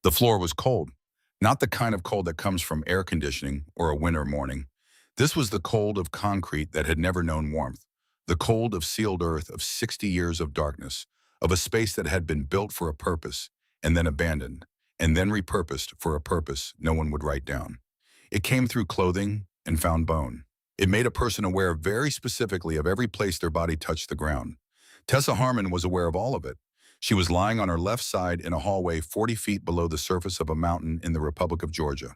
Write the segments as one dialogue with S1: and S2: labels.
S1: The floor was cold, not the kind of cold that comes from air conditioning or a winter morning. This was the cold of concrete that had never known warmth, the cold of sealed earth of 60 years of darkness, of a space that had been built for a purpose and then abandoned, and then repurposed for a purpose no one would write down. It came through clothing and found bone. It made a person aware very specifically of every place their body touched the ground. Tessa Harmon was aware of all of it. She was lying on her left side in a hallway 40 feet below the surface of a mountain in the Republic of Georgia.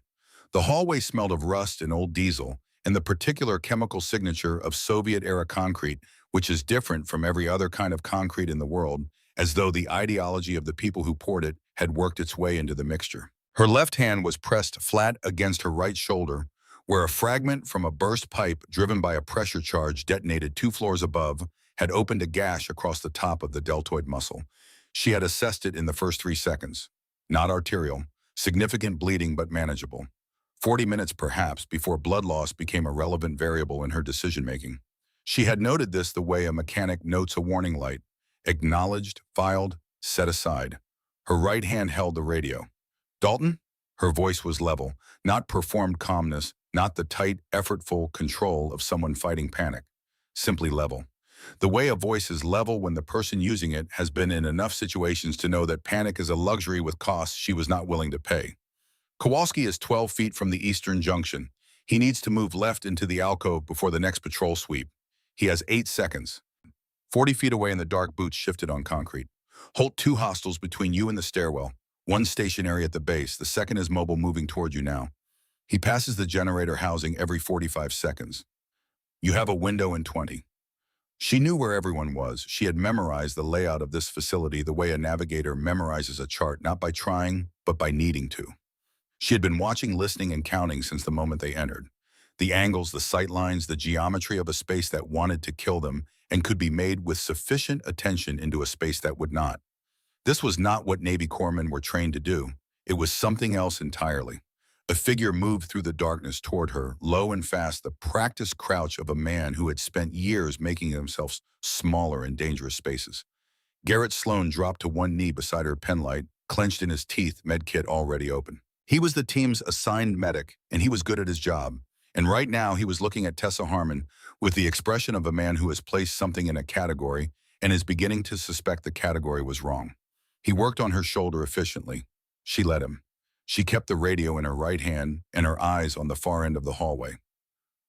S1: The hallway smelled of rust and old diesel, and the particular chemical signature of Soviet-era concrete, which is different from every other kind of concrete in the world, as though the ideology of the people who poured it had worked its way into the mixture. Her left hand was pressed flat against her right shoulder, where a fragment from a burst pipe driven by a pressure charge detonated 2 floors above had opened a gash across the top of the deltoid muscle. She had assessed it in the first 3 seconds. Not arterial, significant bleeding but manageable. 40 minutes perhaps before blood loss became a relevant variable in her decision-making. She had noted this the way a mechanic notes a warning light: acknowledged, filed, set aside. Her right hand held the radio. "Dalton?" Her voice was level, not performed calmness, not the tight, effortful control of someone fighting panic. Simply level. The way a voice is level when the person using it has been in enough situations to know that panic is a luxury with costs she was not willing to pay. Kowalski is 12 feet from the eastern junction. He needs to move left into the alcove before the next patrol sweep. He has 8 seconds. 40 feet away in the dark, boots shifted on concrete. Halt 2 hostiles between you and the stairwell. One stationary at the base, the second is mobile, moving toward you now. He passes the generator housing every 45 seconds. You have a window in 20. She knew where everyone was. She had memorized the layout of this facility the way a navigator memorizes a chart, not by trying, but by needing to. She had been watching, listening, and counting since the moment they entered. The angles, the sight lines, the geometry of a space that wanted to kill them and could be made with sufficient attention into a space that would not. This was not what Navy corpsmen were trained to do. It was something else entirely. A figure moved through the darkness toward her, low and fast, the practiced crouch of a man who had spent years making himself smaller in dangerous spaces. Garrett Sloan dropped to one knee beside her penlight, clenched in his teeth, medkit already open. He was the team's assigned medic, and he was good at his job. And right now he was looking at Tessa Harmon with the expression of a man who has placed something in a category and is beginning to suspect the category was wrong. He worked on her shoulder efficiently. She let him. She kept the radio in her right hand and her eyes on the far end of the hallway.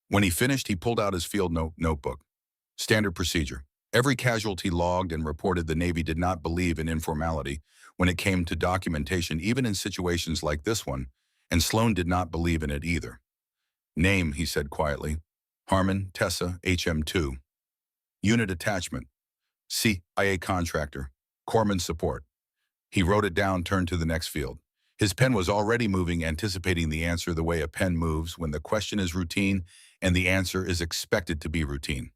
S1: When he finished, he pulled out his field notebook. Standard procedure. Every casualty logged and reported. The Navy did not believe in informality when it came to documentation, even in situations like this one, and Sloan did not believe in it either. Name, he said quietly. Harmon, Tessa, HM2. Unit attachment. CIA contractor. Corpsman support. He wrote it down, turned to the next field. His pen was already moving, anticipating the answer the way a pen moves when the question is routine and the answer is expected to be routine.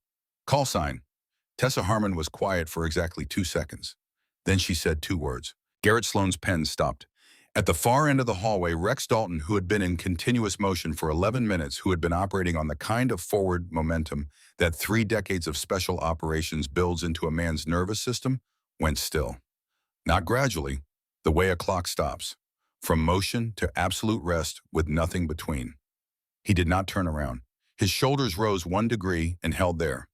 S1: Call sign. Tessa Harmon was quiet for exactly 2 seconds. Then she said 2 words. Garrett Sloan's pen stopped. At the far end of the hallway, Rex Dalton, who had been in continuous motion for 11 minutes, who had been operating on the kind of forward momentum that 3 decades of special operations builds into a man's nervous system, went still. Not gradually, the way a clock stops. From motion to absolute rest with nothing between. He did not turn around. His shoulders rose 1 degree and held there.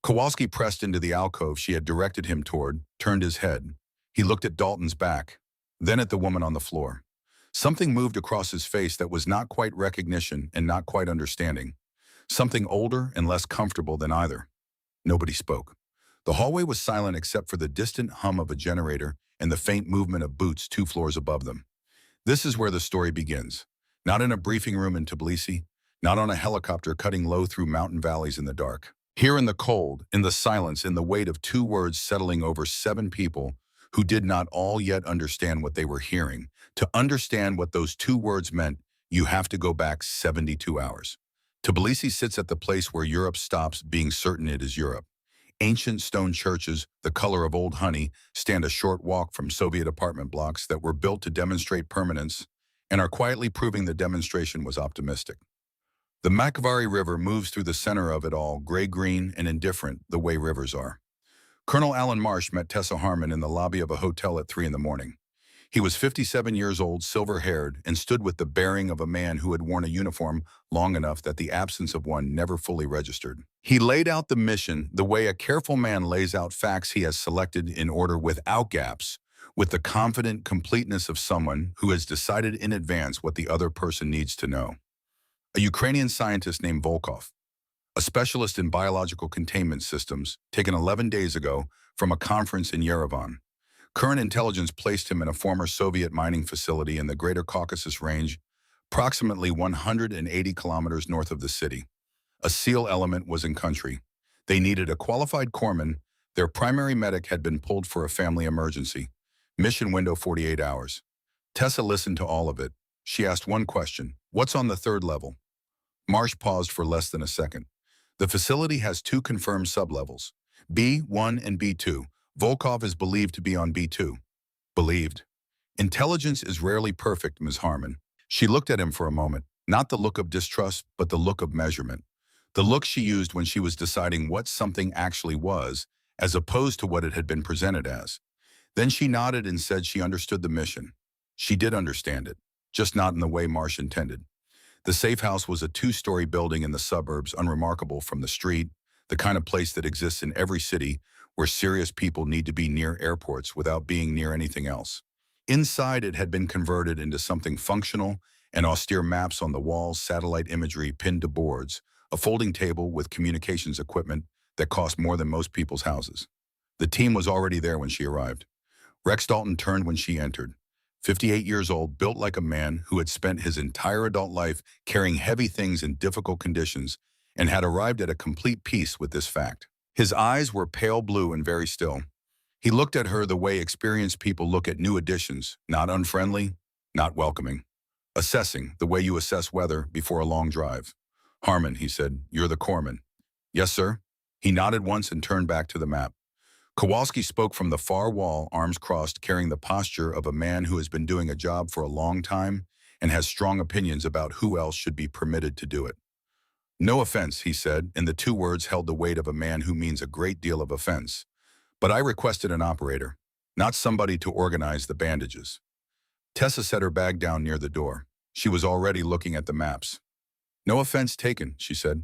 S1: Kowalski pressed into the alcove she had directed him toward, turned his head. He looked at Dalton's back, then at the woman on the floor. Something moved across his face that was not quite recognition and not quite understanding. Something older and less comfortable than either. Nobody spoke. The hallway was silent except for the distant hum of a generator and the faint movement of boots 2 floors above them. This is where the story begins. Not in a briefing room in Tbilisi, not on a helicopter cutting low through mountain valleys in the dark. Here in the cold, in the silence, in the weight of 2 words settling over 7 people who did not all yet understand what they were hearing. To understand what those 2 words meant, you have to go back 72 hours. Tbilisi sits at the place where Europe stops being certain it is Europe. Ancient stone churches, the color of old honey, stand a short walk from Soviet apartment blocks that were built to demonstrate permanence and are quietly proving the demonstration was optimistic. The Makvari River moves through the center of it all, gray-green and indifferent, the way rivers are. Colonel Alan Marsh met Tessa Harmon in the lobby of a hotel at 3 in the morning. He was 57 years old, silver-haired, and stood with the bearing of a man who had worn a uniform long enough that the absence of one never fully registered. He laid out the mission the way a careful man lays out facts he has selected in order without gaps, with the confident completeness of someone who has decided in advance what the other person needs to know. A Ukrainian scientist named Volkov, a specialist in biological containment systems, taken 11 days ago from a conference in Yerevan. Current intelligence placed him in a former Soviet mining facility in the Greater Caucasus Range, approximately 180 kilometers north of the city. A SEAL element was in country. They needed a qualified corpsman. Their primary medic had been pulled for a family emergency. Mission window 48 hours. Tessa listened to all of it. She asked one question: what's on the third level? Marsh paused for less than a second. The facility has two confirmed sublevels, B1 and B2. Volkov is believed to be on B2. Believed. Intelligence is rarely perfect, Ms. Harmon. She looked at him for a moment, not the look of distrust, but the look of measurement. The look she used when she was deciding what something actually was, as opposed to what it had been presented as. Then she nodded and said she understood the mission. She did understand it, just not in the way Marsh intended. The safe house was a two-story building in the suburbs, unremarkable from the street, the kind of place that exists in every city where serious people need to be near airports without being near anything else. Inside, it had been converted into something functional and austere: maps on the walls, satellite imagery pinned to boards, a folding table with communications equipment that cost more than most people's houses. The team was already there when she arrived. Rex Dalton turned when she entered. 58 years old, built like a man who had spent his entire adult life carrying heavy things in difficult conditions and had arrived at a complete peace with this fact. His eyes were pale blue and very still. He looked at her the way experienced people look at new additions, not unfriendly, not welcoming. Assessing, the way you assess weather before a long drive. Harmon, he said, you're the corpsman. Yes, sir. He nodded once and turned back to the map. Kowalski spoke from the far wall, arms crossed, carrying the posture of a man who has been doing a job for a long time and has strong opinions about who else should be permitted to do it. No offense, he said, and the two words held the weight of a man who means a great deal of offense. But I requested an operator, not somebody to organize the bandages. Tessa set her bag down near the door. She was already looking at the maps. No offense taken, she said.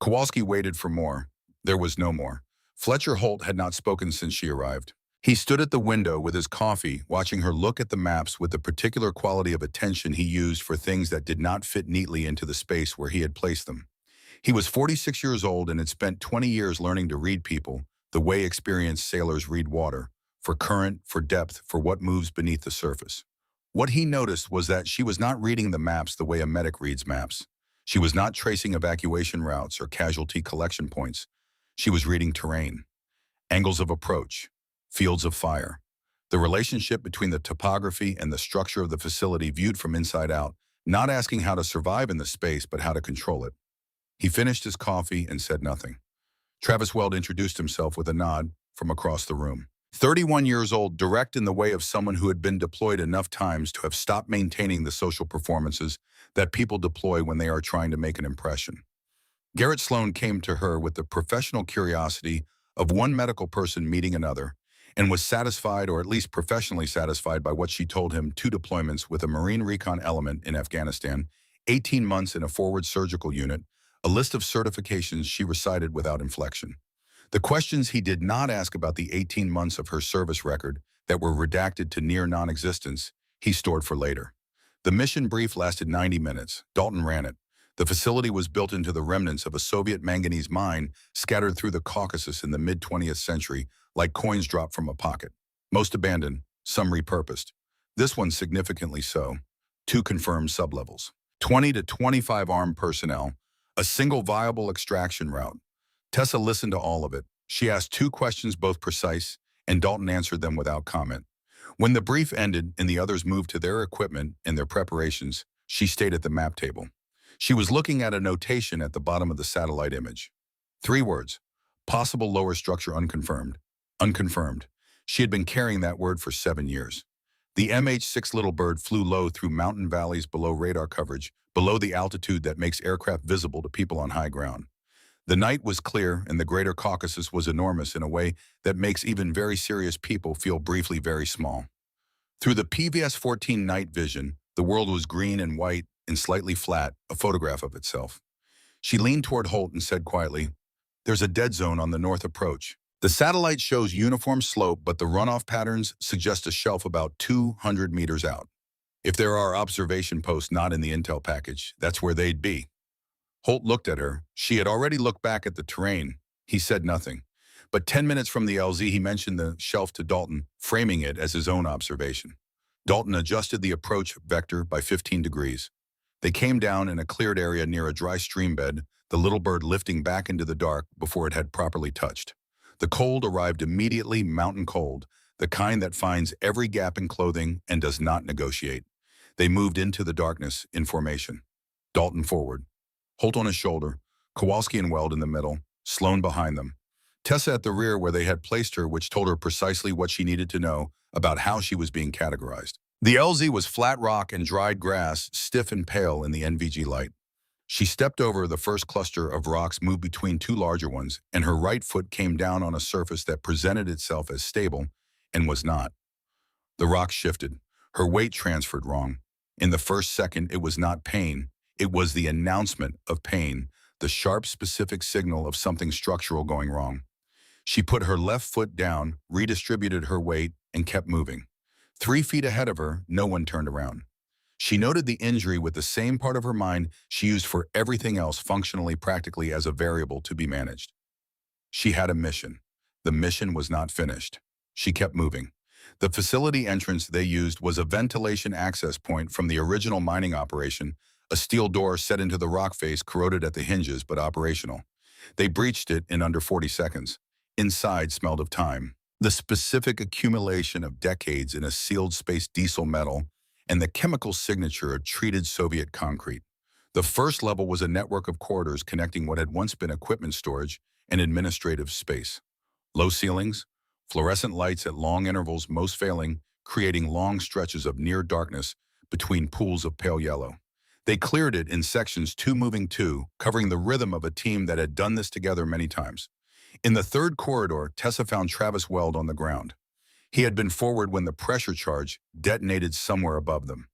S1: Kowalski waited for more. There was no more. Fletcher Holt had not spoken since she arrived. He stood at the window with his coffee, watching her look at the maps with the particular quality of attention he used for things that did not fit neatly into the space where he had placed them. He was 46 years old and had spent 20 years learning to read people, the way experienced sailors read water, for current, for depth, for what moves beneath the surface. What he noticed was that she was not reading the maps the way a medic reads maps. She was not tracing evacuation routes or casualty collection points. She was reading terrain, angles of approach, fields of fire, the relationship between the topography and the structure of the facility viewed from inside out, not asking how to survive in the space, but how to control it. He finished his coffee and said nothing. Travis Weld introduced himself with a nod from across the room. 31 years old, direct in the way of someone who had been deployed enough times to have stopped maintaining the social performances that people deploy when they are trying to make an impression. Garrett Sloan came to her with the professional curiosity of one medical person meeting another, and was satisfied, or at least professionally satisfied, by what she told him: 2 deployments with a Marine Recon element in Afghanistan, 18 months in a forward surgical unit, a list of certifications she recited without inflection. The questions he did not ask about the 18 months of her service record that were redacted to near non-existence, he stored for later. The mission brief lasted 90 minutes. Dalton ran it. The facility was built into the remnants of a Soviet manganese mine scattered through the Caucasus in the mid-20th century, like coins dropped from a pocket. Most abandoned, some repurposed. This one significantly so. 2 confirmed sublevels. 20 to 25 armed personnel. A single viable extraction route. Tessa listened to all of it. She asked 2 questions, both precise, and Dalton answered them without comment. When the brief ended and the others moved to their equipment and their preparations, she stayed at the map table. She was looking at a notation at the bottom of the satellite image. 3 words: possible lower structure unconfirmed. Unconfirmed. She had been carrying that word for 7 years. The MH-6 Little Bird flew low through mountain valleys below radar coverage, below the altitude that makes aircraft visible to people on high ground. The night was clear, and the Greater Caucasus was enormous in a way that makes even very serious people feel briefly very small. Through the PVS-14 night vision, the world was green and white and slightly flat, a photograph of itself. She leaned toward Holt and said quietly, "There's a dead zone on the north approach. The satellite shows uniform slope, but the runoff patterns suggest a shelf about 200 meters out. If there are observation posts not in the intel package, that's where they'd be." Holt looked at her. She had already looked back at the terrain. He said nothing. But 10 minutes from the LZ, he mentioned the shelf to Dalton, framing it as his own observation. Dalton adjusted the approach vector by 15 degrees. They came down in a cleared area near a dry stream bed, the little bird lifting back into the dark before it had properly touched. The cold arrived immediately, mountain cold, the kind that finds every gap in clothing and does not negotiate. They moved into the darkness in formation. Dalton forward, Holt on his shoulder, Kowalski and Weld in the middle, Sloan behind them. Tessa at the rear where they had placed her, which told her precisely what she needed to know about how she was being categorized. The LZ was flat rock and dried grass, stiff and pale in the NVG light. She stepped over the first cluster of rocks, moved between two larger ones, and her right foot came down on a surface that presented itself as stable and was not. The rock shifted. Her weight transferred wrong. In the first second, it was not pain. It was the announcement of pain, the sharp, specific signal of something structural going wrong. She put her left foot down, redistributed her weight, and kept moving. 3 feet ahead of her, no one turned around. She noted the injury with the same part of her mind she used for everything else functionally, practically as a variable to be managed. She had a mission. The mission was not finished. She kept moving. The facility entrance they used was a ventilation access point from the original mining operation, a steel door set into the rock face, corroded at the hinges but operational. They breached it in under 40 seconds. Inside smelled of time, the specific accumulation of decades in a sealed space diesel metal, and the chemical signature of treated Soviet concrete. The first level was a network of corridors connecting what had once been equipment storage and administrative space. Low ceilings, fluorescent lights at long intervals, most failing, creating long stretches of near darkness between pools of pale yellow. They cleared it in sections, two moving two, covering the rhythm of a team that had done this together many times. In the third corridor, Tessa found Travis Weld on the ground. He had been forward when the pressure charge detonated somewhere above them.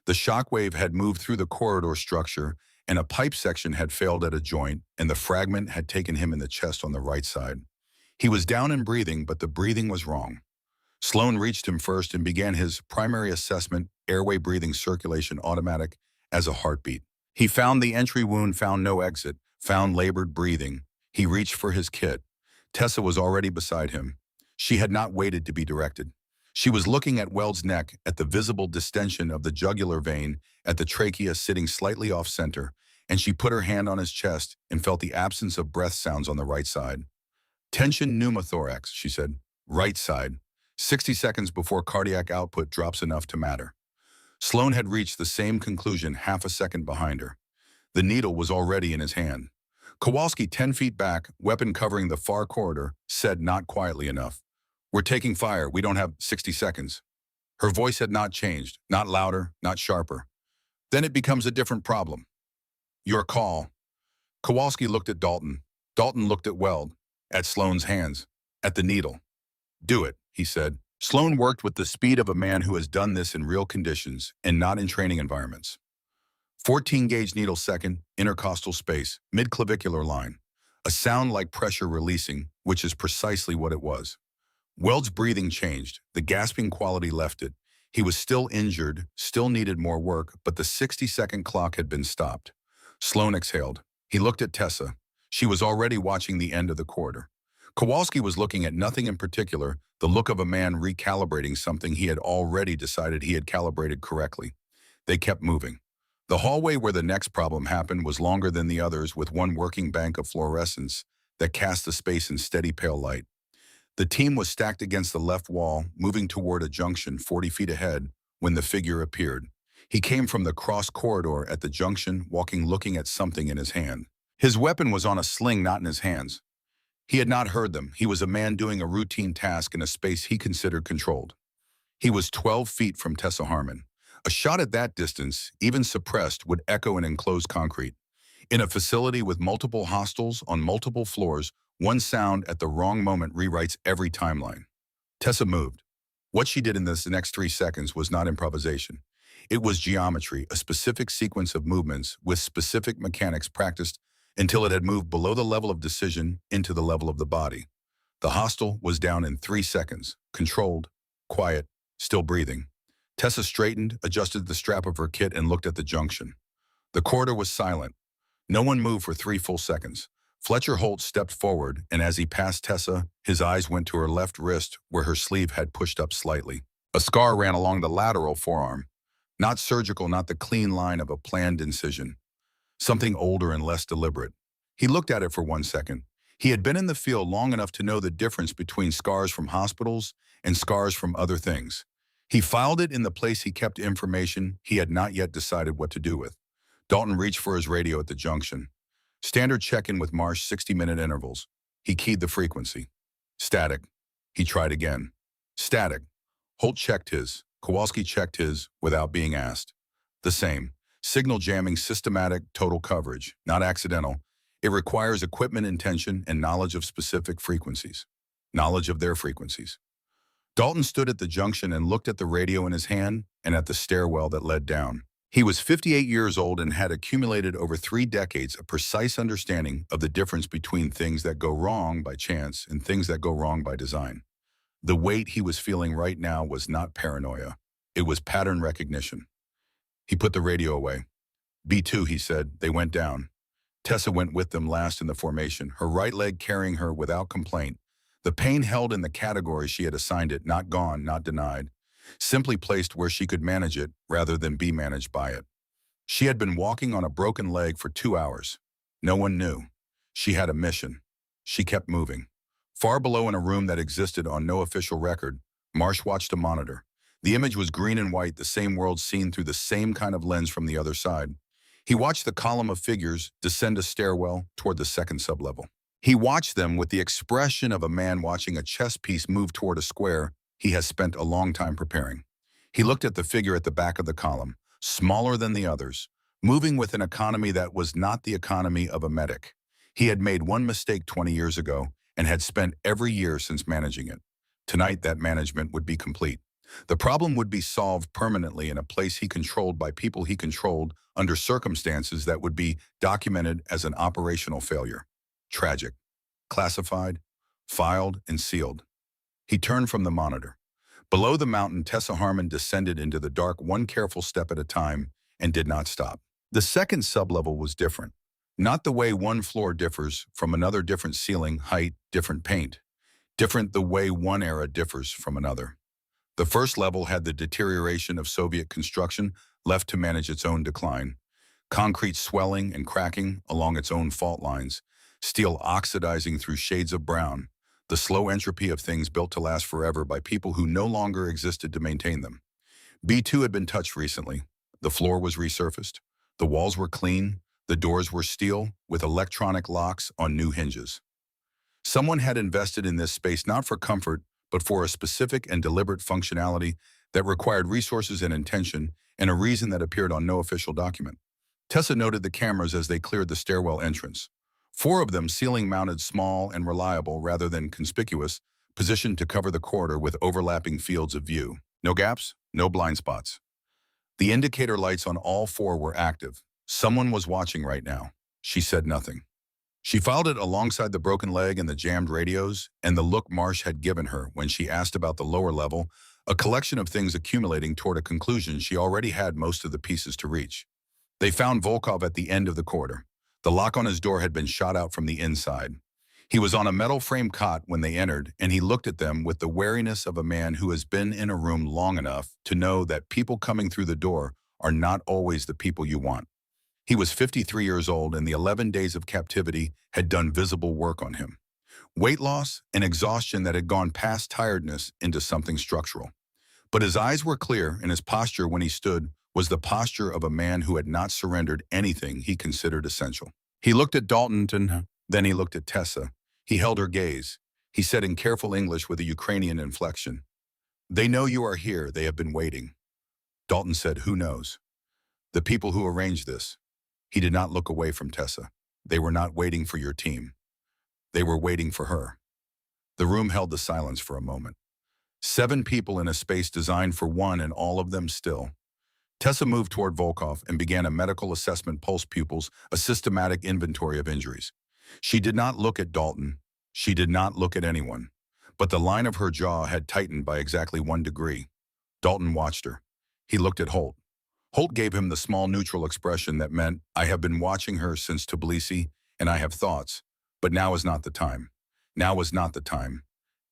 S1: The shockwave had moved through the corridor structure, and a pipe section had failed at a joint, and the fragment had taken him in the chest on the right side. He was down and breathing, but the breathing was wrong. Sloan reached him first and began his primary assessment, airway, breathing, circulation, automatic, as a heartbeat. He found the entry wound, found no exit, found labored breathing. He reached for his kit. Tessa was already beside him. She had not waited to be directed. She was looking at Weld's neck, at the visible distension of the jugular vein, at the trachea sitting slightly off-center, and she put her hand on his chest and felt the absence of breath sounds on the right side. "Tension pneumothorax," she said. "Right side. 60 seconds before cardiac output drops enough to matter." Sloan had reached the same conclusion half a second behind her. The needle was already in his hand. Kowalski, 10 feet back, weapon covering the far corridor, said not quietly enough, "We're taking fire. We don't have 60 seconds. Her voice had not changed, not louder, not sharper. "Then it becomes a different problem. Your call." Kowalski looked at Dalton. Dalton looked at Weld, at Sloan's hands, at the needle. "Do it," he said. Sloan worked with the speed of a man who has done this in real conditions and not in training environments. 14-gauge needle second, intercostal space, mid-clavicular line. A sound like pressure releasing, which is precisely what it was. Weld's breathing changed. The gasping quality left it. He was still injured, still needed more work, but the 60-second clock had been stopped. Sloan exhaled. He looked at Tessa. She was already watching the end of the corridor. Kowalski was looking at nothing in particular, the look of a man recalibrating something he had already decided he had calibrated correctly. They kept moving. The hallway where the next problem happened was longer than the others, with one working bank of fluorescence that cast the space in steady pale light. The team was stacked against the left wall, moving toward a junction 40 feet ahead when the figure appeared. He came from the cross corridor at the junction, walking, looking at something in his hand. His weapon was on a sling, not in his hands. He had not heard them. He was a man doing a routine task in a space he considered controlled. He was 12 feet from Tessa Harmon. A shot at that distance, even suppressed, would echo in enclosed concrete. In a facility with multiple hostiles on multiple floors, one sound at the wrong moment rewrites every timeline. Tessa moved. What she did in this next 3 seconds was not improvisation. It was geometry, a specific sequence of movements with specific mechanics practiced until it had moved below the level of decision into the level of the body. The hostel was down in 3 seconds, controlled, quiet, still breathing. Tessa straightened, adjusted the strap of her kit, and looked at the junction. The corridor was silent. No one moved for 3 full seconds. Fletcher Holt stepped forward, and as he passed Tessa, his eyes went to her left wrist where her sleeve had pushed up slightly. A scar ran along the lateral forearm. Not surgical, not the clean line of a planned incision. Something older and less deliberate. He looked at it for 1 second. He had been in the field long enough to know the difference between scars from hospitals and scars from other things. He filed it in the place he kept information he had not yet decided what to do with. Dalton reached for his radio at the junction. Standard check-in with Marsh, 60-minute intervals. He keyed the frequency. Static. He tried again. Static. Holt checked his. Kowalski checked his without being asked. The same. Signal jamming, systematic, total coverage, not accidental. It requires equipment intention and knowledge of specific frequencies. Knowledge of their frequencies. Dalton stood at the junction and looked at the radio in his hand and at the stairwell that led down. He was 58 years old and had accumulated over 3 decades a precise understanding of the difference between things that go wrong by chance and things that go wrong by design. The weight he was feeling right now was not paranoia. It was pattern recognition. He put the radio away. B2, he said. They went down. Tessa went with them last in the formation, her right leg carrying her without complaint. The pain held in the category she had assigned it, not gone, not denied. Simply placed where she could manage it rather than be managed by it. She had been walking on a broken leg for 2 hours. No one knew. She had a mission. She kept moving. Far below, in a room that existed on no official record, Marsh watched a monitor. The image was green and white, the same world seen through the same kind of lens from the other side. He watched the column of figures descend a stairwell toward the second sublevel. He watched them with the expression of a man watching a chess piece move toward a square he has spent a long time preparing. He looked at the figure at the back of the column, smaller than the others, moving with an economy that was not the economy of a medic. He had made one mistake 20 years ago and had spent every year since managing it. Tonight, that management would be complete. The problem would be solved permanently in a place he controlled by people he controlled under circumstances that would be documented as an operational failure. Tragic. Classified, filed, and sealed. He turned from the monitor. Below the mountain, Tessa Harmon descended into the dark, one careful step at a time, and did not stop. The second sublevel was different. Not the way one floor differs from another, different ceiling, height, different paint. Different the way one era differs from another. The first level had the deterioration of Soviet construction left to manage its own decline. Concrete swelling and cracking along its own fault lines. Steel oxidizing through shades of brown. The slow entropy of things built to last forever by people who no longer existed to maintain them. B2 had been touched recently. The floor was resurfaced. The walls were clean. The doors were steel with electronic locks on new hinges. Someone had invested in this space not for comfort, but for a specific and deliberate functionality that required resources and intention, and a reason that appeared on no official document. Tessa noted the cameras as they cleared the stairwell entrance. 4 of them, ceiling-mounted, small and reliable rather than conspicuous, positioned to cover the corridor with overlapping fields of view. No gaps, no blind spots. The indicator lights on all 4 were active. Someone was watching right now. She said nothing. She filed it alongside the broken leg and the jammed radios, and the look Marsh had given her when she asked about the lower level, a collection of things accumulating toward a conclusion she already had most of the pieces to reach. They found Volkov at the end of the corridor. The lock on his door had been shot out from the inside. He was on a metal frame cot when they entered, and he looked at them with the wariness of a man who has been in a room long enough to know that people coming through the door are not always the people you want. He was 53 years old, and the 11 days of captivity had done visible work on him. Weight loss and exhaustion that had gone past tiredness into something structural. But his eyes were clear, and his posture when he stood was the posture of a man who had not surrendered anything he considered essential. He looked at Dalton, and then he looked at Tessa. He held her gaze. He said in careful English with a Ukrainian inflection, "They know you are here. They have been waiting." Dalton said, "Who knows?" "The people who arranged this." He did not look away from Tessa. "They were not waiting for your team. They were waiting for her." The room held the silence for a moment. 7 people in a space designed for one and all of them still. Tessa moved toward Volkov and began a medical assessment pulse pupils, a systematic inventory of injuries. She did not look at Dalton. She did not look at anyone. But the line of her jaw had tightened by exactly 1 degree. Dalton watched her. He looked at Holt. Holt gave him the small neutral expression that meant, I have been watching her since Tbilisi, and I have thoughts. But now is not the time. Now is not the time.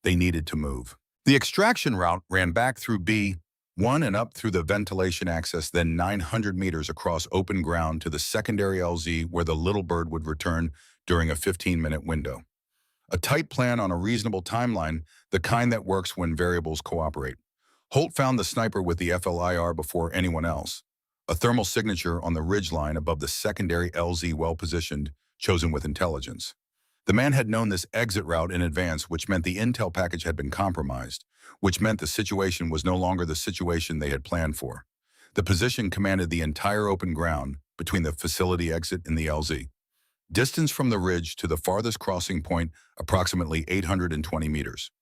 S1: They needed to move. The extraction route ran back through B1 and up through the ventilation access, then 900 meters across open ground to the secondary LZ where the little bird would return during a 15-minute window. A tight plan on a reasonable timeline, the kind that works when variables cooperate. Holt found the sniper with the FLIR before anyone else. A thermal signature on the ridgeline above the secondary LZ well-positioned, chosen with intelligence. The man had known this exit route in advance, which meant the intel package had been compromised, which meant the situation was no longer the situation they had planned for. The position commanded the entire open ground between the facility exit and the LZ. Distance from the ridge to the farthest crossing point, approximately 820 meters.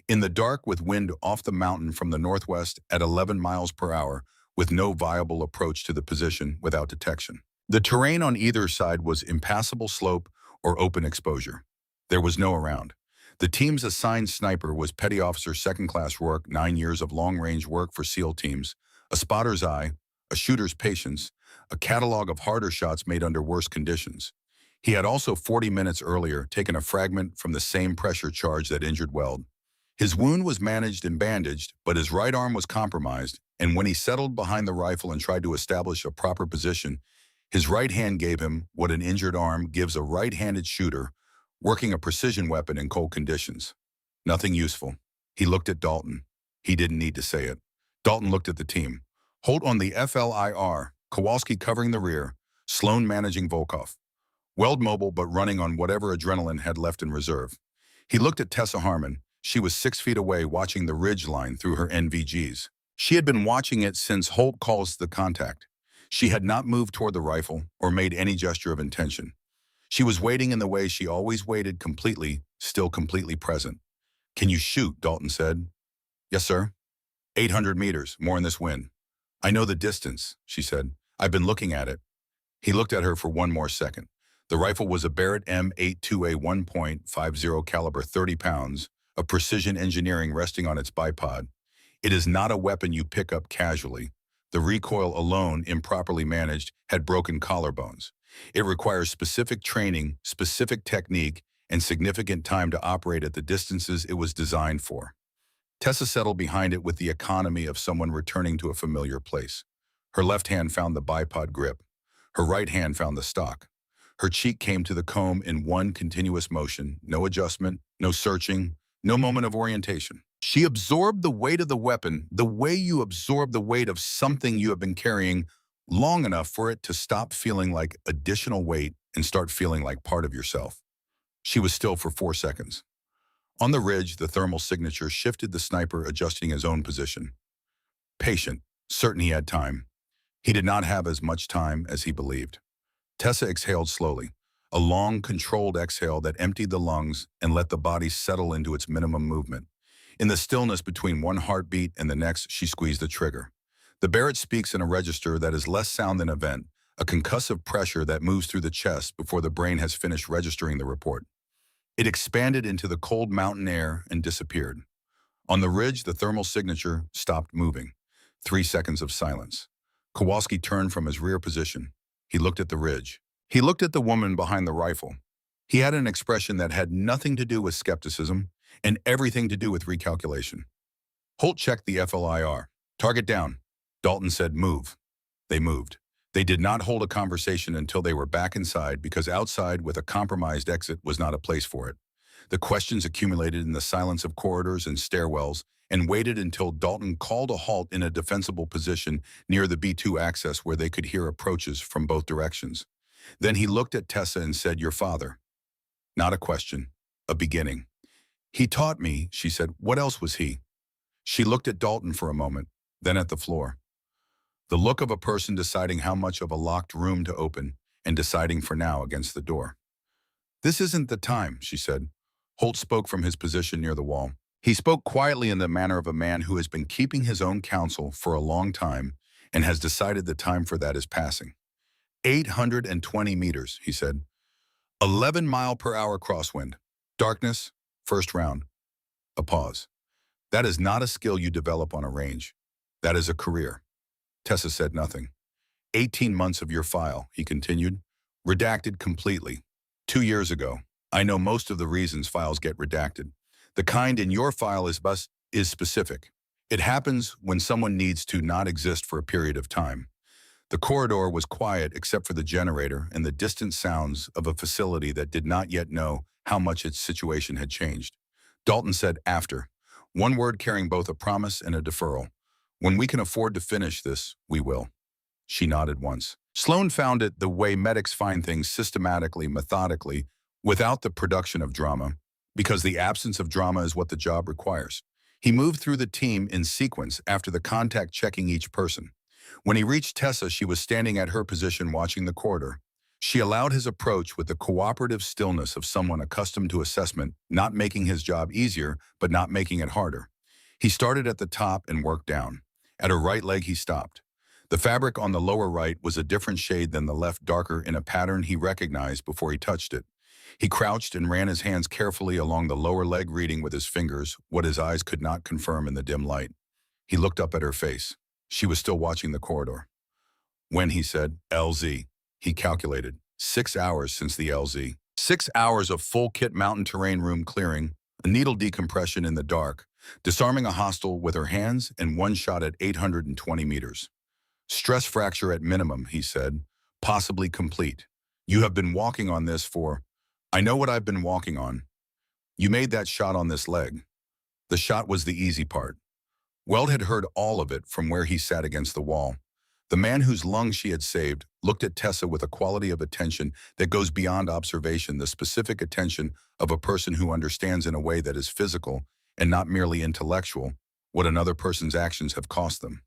S1: In the dark with wind off the mountain from the northwest at 11 miles per hour, with no viable approach to the position without detection. The terrain on either side was impassable slope or open exposure. There was no around. The team's assigned sniper was Petty Officer Second-Class Rourke, 9 years of long-range work for SEAL teams, a spotter's eye, a shooter's patience, a catalog of harder shots made under worse conditions. He had also 40 minutes earlier taken a fragment from the same pressure charge that injured Weld. His wound was managed and bandaged, but his right arm was compromised, and when he settled behind the rifle and tried to establish a proper position, his right hand gave him what an injured arm gives a right-handed shooter working a precision weapon in cold conditions. Nothing useful. He looked at Dalton. He didn't need to say it. Dalton looked at the team. Holt on the FLIR, Kowalski covering the rear, Sloan managing Volkov. Weld mobile but running on whatever adrenaline had left in reserve. He looked at Tessa Harmon. She was 6 feet away watching the ridge line through her NVGs. She had been watching it since Holt calls the contact. She had not moved toward the rifle or made any gesture of intention. She was waiting in the way she always waited, completely, still completely present. Can you shoot? Dalton said. Yes, sir. 800 meters, more in this wind. I know the distance, she said. I've been looking at it. He looked at her for one more second. The rifle was a Barrett M82A 1.50 caliber, 30 pounds, of precision engineering resting on its bipod. It is not a weapon you pick up casually. The recoil alone, improperly managed, had broken collarbones. It requires specific training, specific technique, and significant time to operate at the distances it was designed for. Tessa settled behind it with the economy of someone returning to a familiar place. Her left hand found the bipod grip. Her right hand found the stock. Her cheek came to the comb in one continuous motion, no adjustment, no searching, no moment of orientation. She absorbed the weight of the weapon, the way you absorb the weight of something you have been carrying long enough for it to stop feeling like additional weight and start feeling like part of yourself. She was still for 4 seconds. On the ridge, the thermal signature shifted, the sniper adjusting his own position. Patient, certain he had time. He did not have as much time as he believed. Tessa exhaled slowly, a long, controlled exhale that emptied the lungs and let the body settle into its minimum movement. In the stillness between one heartbeat and the next, she squeezed the trigger. The Barrett speaks in a register that is less sound than event, a concussive pressure that moves through the chest before the brain has finished registering the report. It expanded into the cold mountain air and disappeared. On the ridge, the thermal signature stopped moving. 3 seconds of silence. Kowalski turned from his rear position. He looked at the ridge. He looked at the woman behind the rifle. He had an expression that had nothing to do with skepticism and everything to do with recalculation. Holt checked the FLIR. Target down. Dalton said, move. They moved. They did not hold a conversation until they were back inside, because outside with a compromised exit was not a place for it. The questions accumulated in the silence of corridors and stairwells and waited until Dalton called a halt in a defensible position near the B2 access where they could hear approaches from both directions. Then he looked at Tessa and said, your father. Not a question, a beginning. He taught me, she said. What else was he? She looked at Dalton for a moment, then at the floor. The look of a person deciding how much of a locked room to open and deciding for now against the door. This isn't the time, she said. Holt spoke from his position near the wall. He spoke quietly in the manner of a man who has been keeping his own counsel for a long time and has decided the time for that is passing. 820 meters, he said. 11-mile-per-hour crosswind. Darkness, first round. A pause. That is not a skill you develop on a range. That is a career. Tessa said nothing. 18 months of your file, he continued. Redacted completely. 2 years ago. I know most of the reasons files get redacted. The kind in your file is specific. It happens when someone needs to not exist for a period of time. The corridor was quiet except for the generator and the distant sounds of a facility that did not yet know how much its situation had changed. Dalton said after, one word carrying both a promise and a deferral. When we can afford to finish this, we will. She nodded once. Sloan found it the way medics find things systematically, methodically, without the production of drama, because the absence of drama is what the job requires. He moved through the team in sequence after the contact checking each person. When he reached Tessa, she was standing at her position watching the corridor. She allowed his approach with the cooperative stillness of someone accustomed to assessment, not making his job easier, but not making it harder. He started at the top and worked down. At her right leg, he stopped. The fabric on the lower right was a different shade than the left, darker in a pattern he recognized before he touched it. He crouched and ran his hands carefully along the lower leg, reading with his fingers what his eyes could not confirm in the dim light. He looked up at her face. She was still watching the corridor. When he said, LZ, he calculated. 6 hours since the LZ. 6 hours of full kit mountain terrain room clearing, a needle decompression in the dark, disarming a hostile with her hands, and one shot at 820 meters. Stress fracture at minimum, he said, possibly complete. You have been walking on this for... I know what I've been walking on. You made that shot on this leg. The shot was the easy part. Weld had heard all of it from where he sat against the wall. The man whose lungs she had saved looked at Tessa with a quality of attention that goes beyond observation, the specific attention of a person who understands in a way that is physical and not merely intellectual what another person's actions have cost them.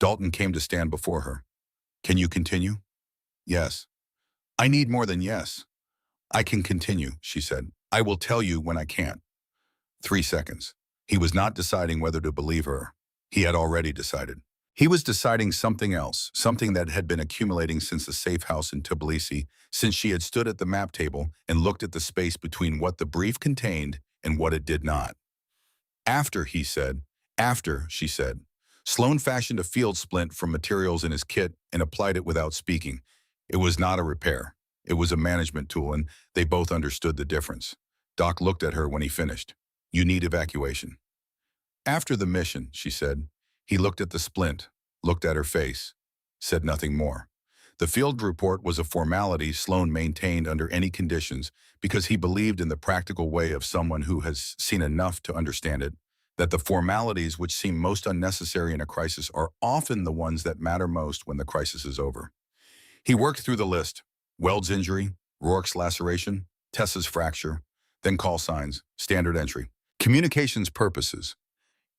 S1: Dalton came to stand before her. Can you continue? Yes. I need more than yes. I can continue, she said. I will tell you when I can't. 3 seconds. He was not deciding whether to believe her. He had already decided. He was deciding something else, something that had been accumulating since the safe house in Tbilisi, since she had stood at the map table and looked at the space between what the brief contained and what it did not. After, he said. After, she said. Sloan fashioned a field splint from materials in his kit and applied it without speaking. It was not a repair. It was a management tool, and they both understood the difference. Doc looked at her when he finished. You need evacuation. After the mission, she said. He looked at the splint, looked at her face, said nothing more. The field report was a formality Sloan maintained under any conditions because he believed in the practical way of someone who has seen enough to understand it, that the formalities which seem most unnecessary in a crisis are often the ones that matter most when the crisis is over. He worked through the list. Weld's injury, Rourke's laceration, Tessa's fracture, then call signs, standard entry. Communications purposes.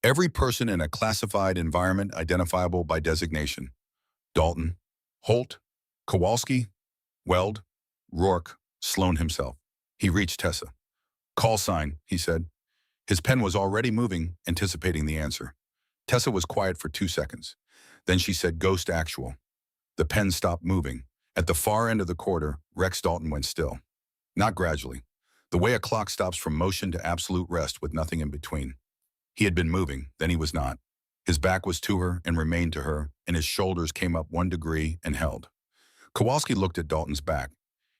S1: Every person in a classified environment identifiable by designation. Dalton, Holt, Kowalski, Weld, Rourke, Sloan himself. He reached Tessa. Call sign, he said. His pen was already moving, anticipating the answer. Tessa was quiet for 2 seconds. Then she said ghost actual. The pen stopped moving. At the far end of the corridor, Rex Dalton went still. Not gradually. The way a clock stops from motion to absolute rest with nothing in between. He had been moving, then he was not. His back was to her and remained to her, and his shoulders came up 1 degree and held. Kowalski looked at Dalton's back.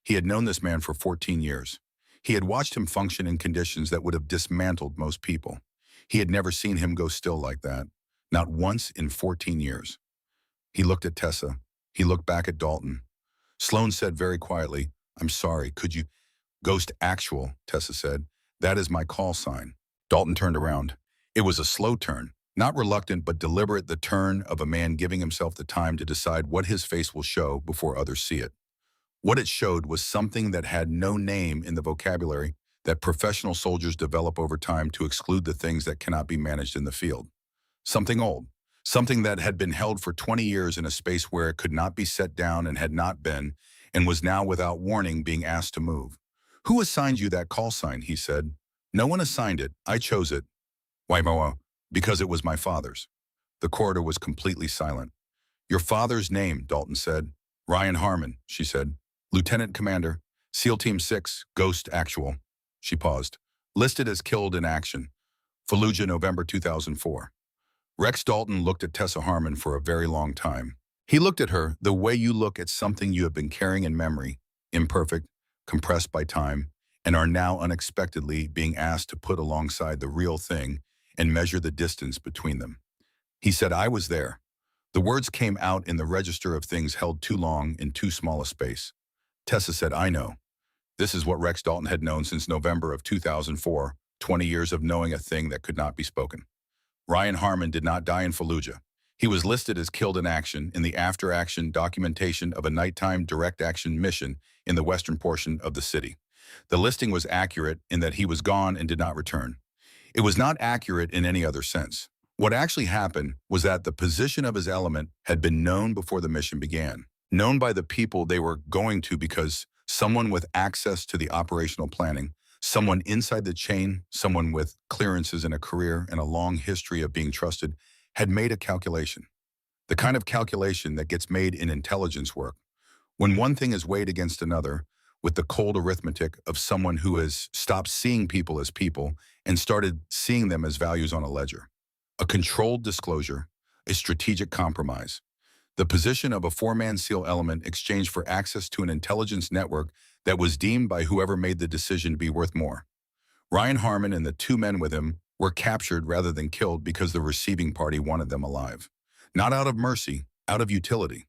S1: He had known this man for 14 years. He had watched him function in conditions that would have dismantled most people. He had never seen him go still like that, not once in 14 years. He looked at Tessa. He looked back at Dalton. Sloan said very quietly, I'm sorry, could you... Ghost actual, Tessa said. That is my call sign. Dalton turned around. It was a slow turn, not reluctant but deliberate, the turn of a man giving himself the time to decide what his face will show before others see it. What it showed was something that had no name in the vocabulary that professional soldiers develop over time to exclude the things that cannot be managed in the field. Something old. Something that had been held for 20 years in a space where it could not be set down and had not been, and was now without warning being asked to move. Who assigned you that call sign, he said. No one assigned it, I chose it. Why, Moa? Because it was my father's. The corridor was completely silent. Your father's name, Dalton said. Ryan Harmon, she said. Lieutenant Commander, SEAL Team 6, Ghost Actual. She paused. Listed as killed in action. Fallujah, November 2004. Rex Dalton looked at Tessa Harmon for a very long time. He looked at her the way you look at something you have been carrying in memory, imperfect, compressed by time, and are now unexpectedly being asked to put alongside the real thing and measure the distance between them. He said, I was there. The words came out in the register of things held too long in too small a space. Tessa said, I know. This is what Rex Dalton had known since November of 2004, 20 years of knowing a thing that could not be spoken. Ryan Harmon did not die in Fallujah. He was listed as killed in action in the after-action documentation of a nighttime direct-action mission in the western portion of the city. The listing was accurate in that he was gone and did not return. It was not accurate in any other sense. What actually happened was that the position of his element had been known before the mission began, known by the people they were going to because someone with access to the operational planning, someone inside the chain, someone with clearances and a career and a long history of being trusted, had made a calculation. The kind of calculation that gets made in intelligence work, when one thing is weighed against another, with the cold arithmetic of someone who has stopped seeing people as people and started seeing them as values on a ledger. A controlled disclosure, a strategic compromise. The position of a four-man SEAL element exchanged for access to an intelligence network that was deemed by whoever made the decision to be worth more. Ryan Harmon and the two men with him were captured rather than killed because the receiving party wanted them alive. Not out of mercy, out of utility.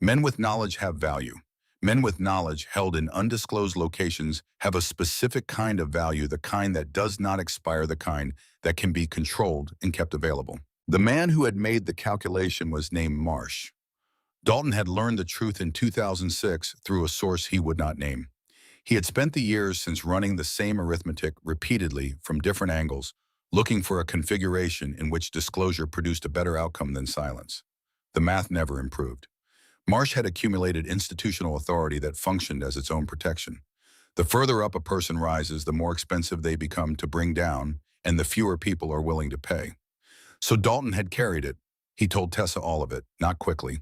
S1: Men with knowledge have value. Men with knowledge held in undisclosed locations have a specific kind of value, the kind that does not expire, the kind that can be controlled and kept available. The man who had made the calculation was named Marsh. Dalton had learned the truth in 2006 through a source he would not name. He had spent the years since running the same arithmetic repeatedly from different angles, looking for a configuration in which disclosure produced a better outcome than silence. The math never improved. Marsh had accumulated institutional authority that functioned as its own protection. The further up a person rises, the more expensive they become to bring down, and the fewer people are willing to pay. So Dalton had carried it. He told Tessa all of it, not quickly.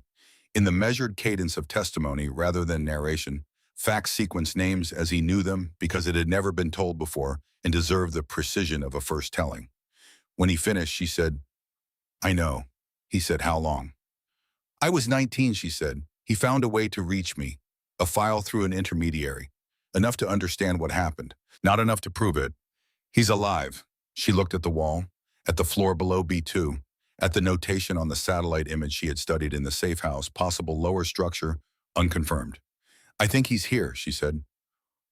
S1: In the measured cadence of testimony rather than narration, facts sequenced names as he knew them because it had never been told before and deserved the precision of a first telling. When he finished, she said, I know. He said, how long? I was 19, she said. He found a way to reach me, a file through an intermediary, enough to understand what happened, not enough to prove it. He's alive. She looked at the wall, at the floor below B2, at the notation on the satellite image she had studied in the safe house, possible lower structure, unconfirmed. I think he's here, she said.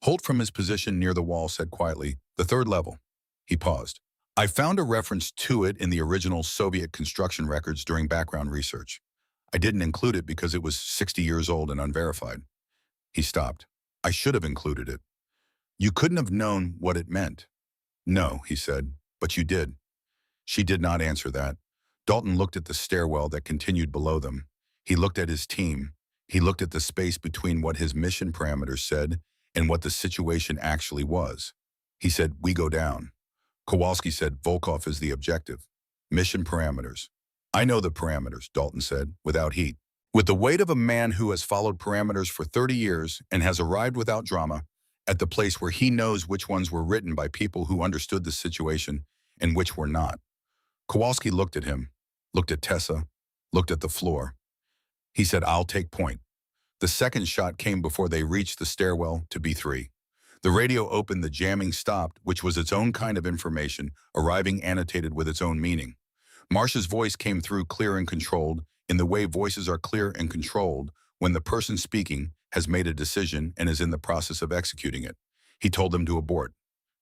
S1: Holt from his position near the wall said quietly, the third level. He paused. I found a reference to it in the original Soviet construction records during background research. I didn't include it because it was 60 years old and unverified. He stopped. I should have included it. You couldn't have known what it meant. No, he said, but you did. She did not answer that. Dalton looked at the stairwell that continued below them. He looked at his team. He looked at the space between what his mission parameters said and what the situation actually was. He said, we go down. Kowalski said, Volkov is the objective. Mission parameters. I know the parameters, Dalton said, without heat. With the weight of a man who has followed parameters for 30 years and has arrived without drama at the place where he knows which ones were written by people who understood the situation and which were not. Kowalski looked at him, looked at Tessa, looked at the floor. He said, I'll take point. The second shot came before they reached the stairwell to B3. The radio opened, the jamming stopped, which was its own kind of information, arriving annotated with its own meaning. Marsh's voice came through clear and controlled, in the way voices are clear and controlled when the person speaking has made a decision and is in the process of executing it. He told them to abort.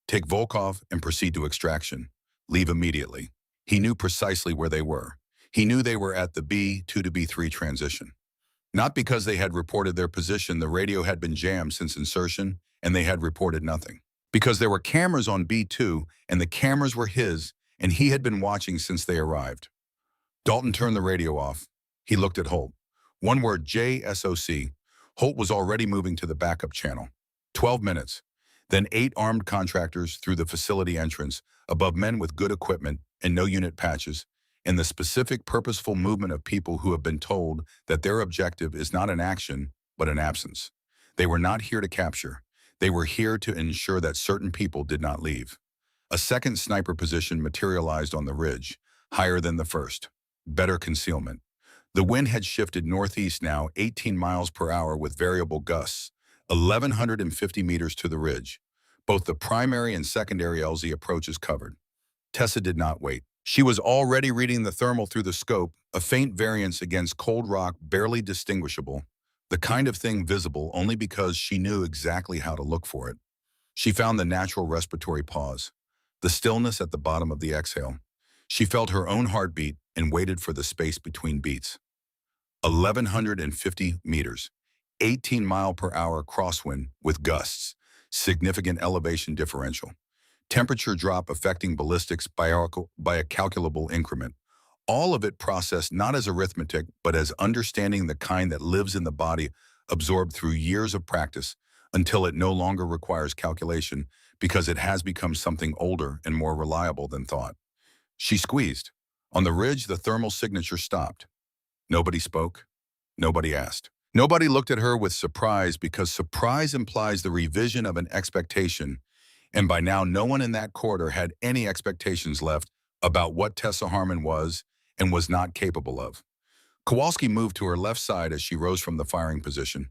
S1: Take Volkov and proceed to extraction. Leave immediately. He knew precisely where they were. He knew they were at the B2 to B3 transition. Not because they had reported their position, the radio had been jammed since insertion, and they had reported nothing. Because there were cameras on B2, and the cameras were his, and he had been watching since they arrived. Dalton turned the radio off. He looked at Holt. One word, JSOC. Holt was already moving to the backup channel. 12 minutes. Then 8 armed contractors through the facility entrance, above men with good equipment and no unit patches, and the specific purposeful movement of people who have been told that their objective is not an action, but an absence. They were not here to capture. They were here to ensure that certain people did not leave. A second sniper position materialized on the ridge, higher than the first. Better concealment. The wind had shifted northeast now 18 miles per hour with variable gusts, 1,150 meters to the ridge. Both the primary and secondary LZ approaches covered. Tessa did not wait. She was already reading the thermal through the scope, a faint variance against cold rock barely distinguishable, the kind of thing visible only because she knew exactly how to look for it. She found the natural respiratory pause, the stillness at the bottom of the exhale. She felt her own heartbeat and waited for the space between beats. 1,150 meters, 18 mile per hour crosswind with gusts, significant elevation differential. Temperature drop affecting ballistics by a calculable increment. All of it processed not as arithmetic, but as understanding the kind that lives in the body, absorbed through years of practice, until it no longer requires calculation because it has become something older and more reliable than thought. She squeezed. On the ridge, the thermal signature stopped. Nobody spoke. Nobody asked. Nobody looked at her with surprise because surprise implies the revision of an expectation, and by now no one in that corridor had any expectations left about what Tessa Harmon was and was not capable of. Kowalski moved to her left side as she rose from the firing position.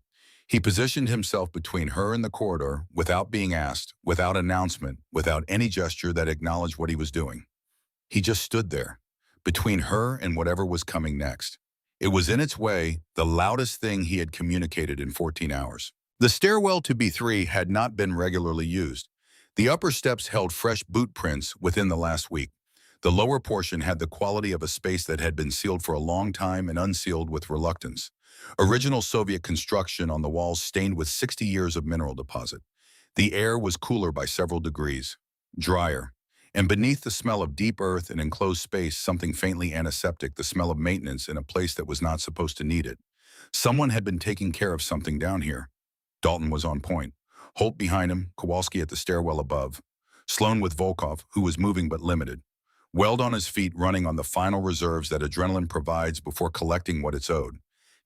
S1: He positioned himself between her and the corridor without being asked, without announcement, without any gesture that acknowledged what he was doing. He just stood there, between her and whatever was coming next. It was in its way the loudest thing he had communicated in 14 hours. The stairwell to B3 had not been regularly used. The upper steps held fresh boot prints within the last week. The lower portion had the quality of a space that had been sealed for a long time and unsealed with reluctance. Original Soviet construction on the walls stained with 60 years of mineral deposit. The air was cooler by several degrees, drier, and beneath the smell of deep earth and enclosed space, something faintly antiseptic, the smell of maintenance in a place that was not supposed to need it. Someone had been taking care of something down here. Dalton was on point. Holt behind him, Kowalski at the stairwell above. Sloan with Volkov, who was moving but limited. Weld on his feet, running on the final reserves that adrenaline provides before collecting what it's owed.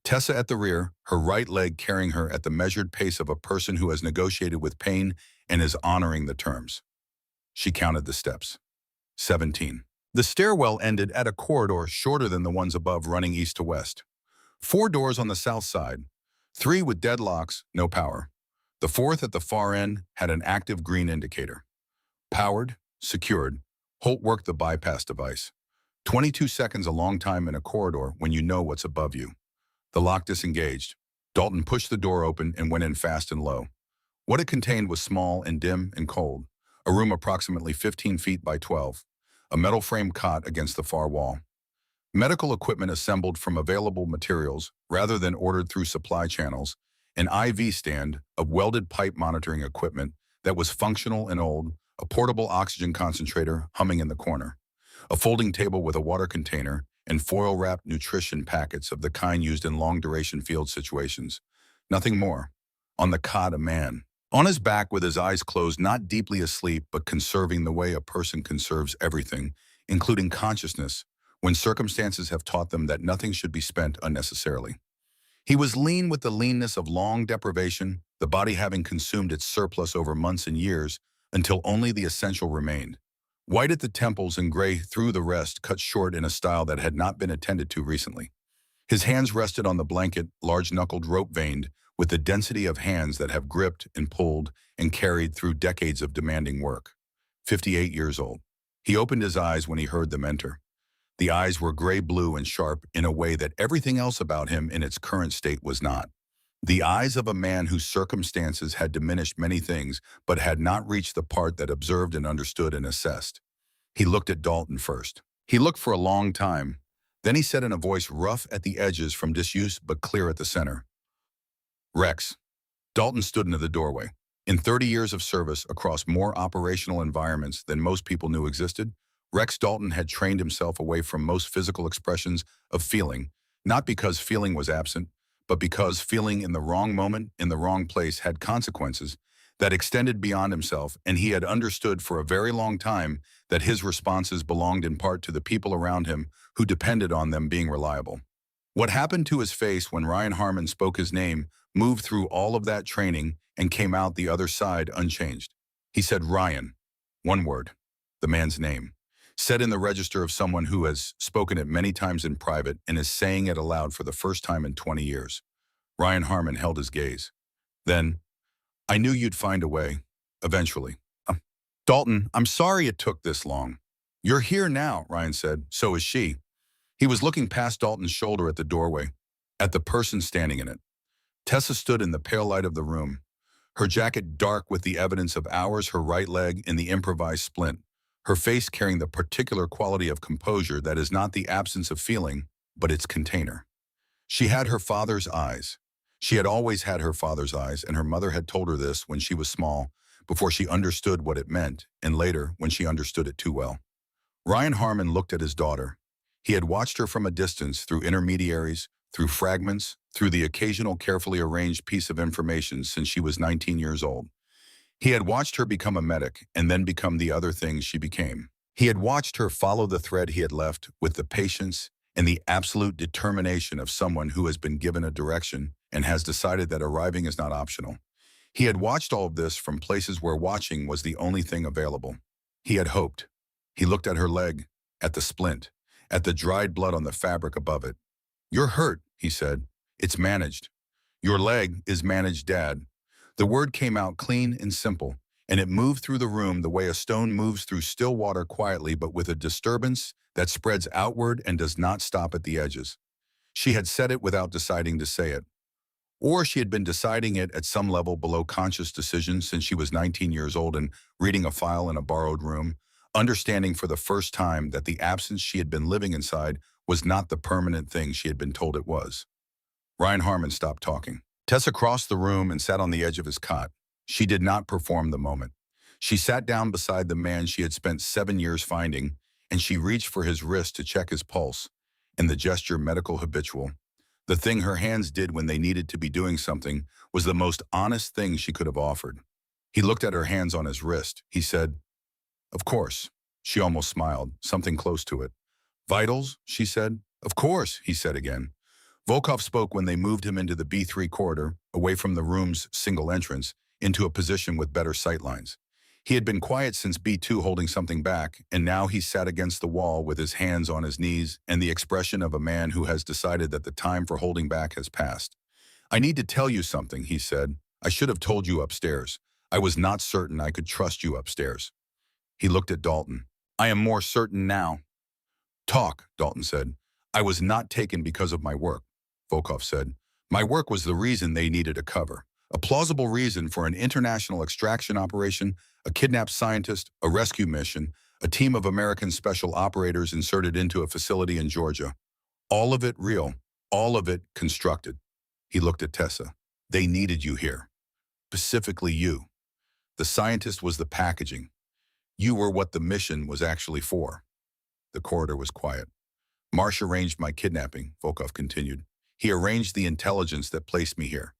S1: Tessa at the rear, her right leg carrying her at the measured pace of a person who has negotiated with pain and is honoring the terms. She counted the steps. 17. The stairwell ended at a corridor shorter than the ones above, running east to west. 4 doors on the south side, 3 with deadlocks, no power. The fourth at the far end had an active green indicator. Powered, secured, Holt worked the bypass device. 22 seconds, a long time in a corridor when you know what's above you. The lock disengaged. Dalton pushed the door open and went in fast and low. What it contained was small and dim and cold. A room approximately 15 feet by 12. A metal frame cot against the far wall. Medical equipment assembled from available materials rather than ordered through supply channels. An IV stand of welded pipe monitoring equipment that was functional and old. A portable oxygen concentrator humming in the corner. A folding table with a water container and foil-wrapped nutrition packets of the kind used in long-duration field situations. Nothing more. On the cot, a man. On his back with his eyes closed, not deeply asleep, but conserving the way a person conserves everything, including consciousness, when circumstances have taught them that nothing should be spent unnecessarily. He was lean with the leanness of long deprivation, the body having consumed its surplus over months and years, until only the essential remained. White at the temples and gray through the rest, cut short in a style that had not been attended to recently. His hands rested on the blanket, large-knuckled, rope-veined, with the density of hands that have gripped and pulled and carried through decades of demanding work. 58 years old. He opened his eyes when he heard them enter. The eyes were gray-blue and sharp in a way that everything else about him in its current state was not. The eyes of a man whose circumstances had diminished many things, but had not reached the part that observed and understood and assessed. He looked at Dalton first. He looked for a long time. Then he said in a voice rough at the edges from disuse but clear at the center, "Rex." Dalton stood into the doorway. In 30 years of service across more operational environments than most people knew existed, Rex Dalton had trained himself away from most physical expressions of feeling, not because feeling was absent, but because feeling in the wrong moment, in the wrong place, had consequences that extended beyond himself, and he had understood for a very long time that his responses belonged in part to the people around him who depended on them being reliable. What happened to his face when Ryan Harmon spoke his name moved through all of that training and came out the other side unchanged. He said Ryan, one word, the man's name, said in the register of someone who has spoken it many times in private and is saying it aloud for the first time in 20 years. Ryan Harmon held his gaze. Then, I knew you'd find a way, eventually. Dalton, I'm sorry it took this long. You're here now, Ryan said. So is she. He was looking past Dalton's shoulder at the doorway, at the person standing in it. Tessa stood in the pale light of the room, her jacket dark with the evidence of hours, her right leg in the improvised splint, her face carrying the particular quality of composure that is not the absence of feeling, but its container. She had her father's eyes. She had always had her father's eyes, and her mother had told her this when she was small, before she understood what it meant, and later when she understood it too well. Ryan Harmon looked at his daughter. He had watched her from a distance through intermediaries, through fragments, through the occasional carefully arranged piece of information since she was 19 years old. He had watched her become a medic and then become the other things she became. He had watched her follow the thread he had left with the patience and the absolute determination of someone who has been given a direction and has decided that arriving is not optional. He had watched all of this from places where watching was the only thing available. He had hoped. He looked at her leg, at the splint, at the dried blood on the fabric above it. You're hurt, he said. It's managed. Your leg is managed, Dad. The word came out clean and simple, and it moved through the room the way a stone moves through still water quietly but with a disturbance that spreads outward and does not stop at the edges. She had said it without deciding to say it. Or she had been deciding it at some level below conscious decision since she was 19 years old and reading a file in a borrowed room, understanding for the first time that the absence she had been living inside was not the permanent thing she had been told it was. Ryan Harmon stopped talking. Tessa crossed the room and sat on the edge of his cot. She did not perform the moment. She sat down beside the man she had spent 7 years finding, and she reached for his wrist to check his pulse, and the gesture medical habitual. The thing her hands did when they needed to be doing something was the most honest thing she could have offered. He looked at her hands on his wrist. He said, Of course. She almost smiled, something close to it. Vitals, she said. Of course, he said again. Volkov spoke when they moved him into the B3 corridor, away from the room's single entrance, into a position with better sightlines. He had been quiet since B2 holding something back, and now he sat against the wall with his hands on his knees and the expression of a man who has decided that the time for holding back has passed. I need to tell you something, he said. I should have told you upstairs. I was not certain I could trust you upstairs. He looked at Dalton. I am more certain now. Talk, Dalton said. I was not taken because of my work, Volkov said. My work was the reason they needed a cover. A plausible reason for an international extraction operation, a kidnapped scientist, a rescue mission, a team of American special operators inserted into a facility in Georgia. All of it real, all of it constructed. He looked at Tessa. They needed you here. Specifically you. The scientist was the packaging. You were what the mission was actually for. The corridor was quiet. Marsh arranged my kidnapping, Volkov continued. He arranged the intelligence that placed me here.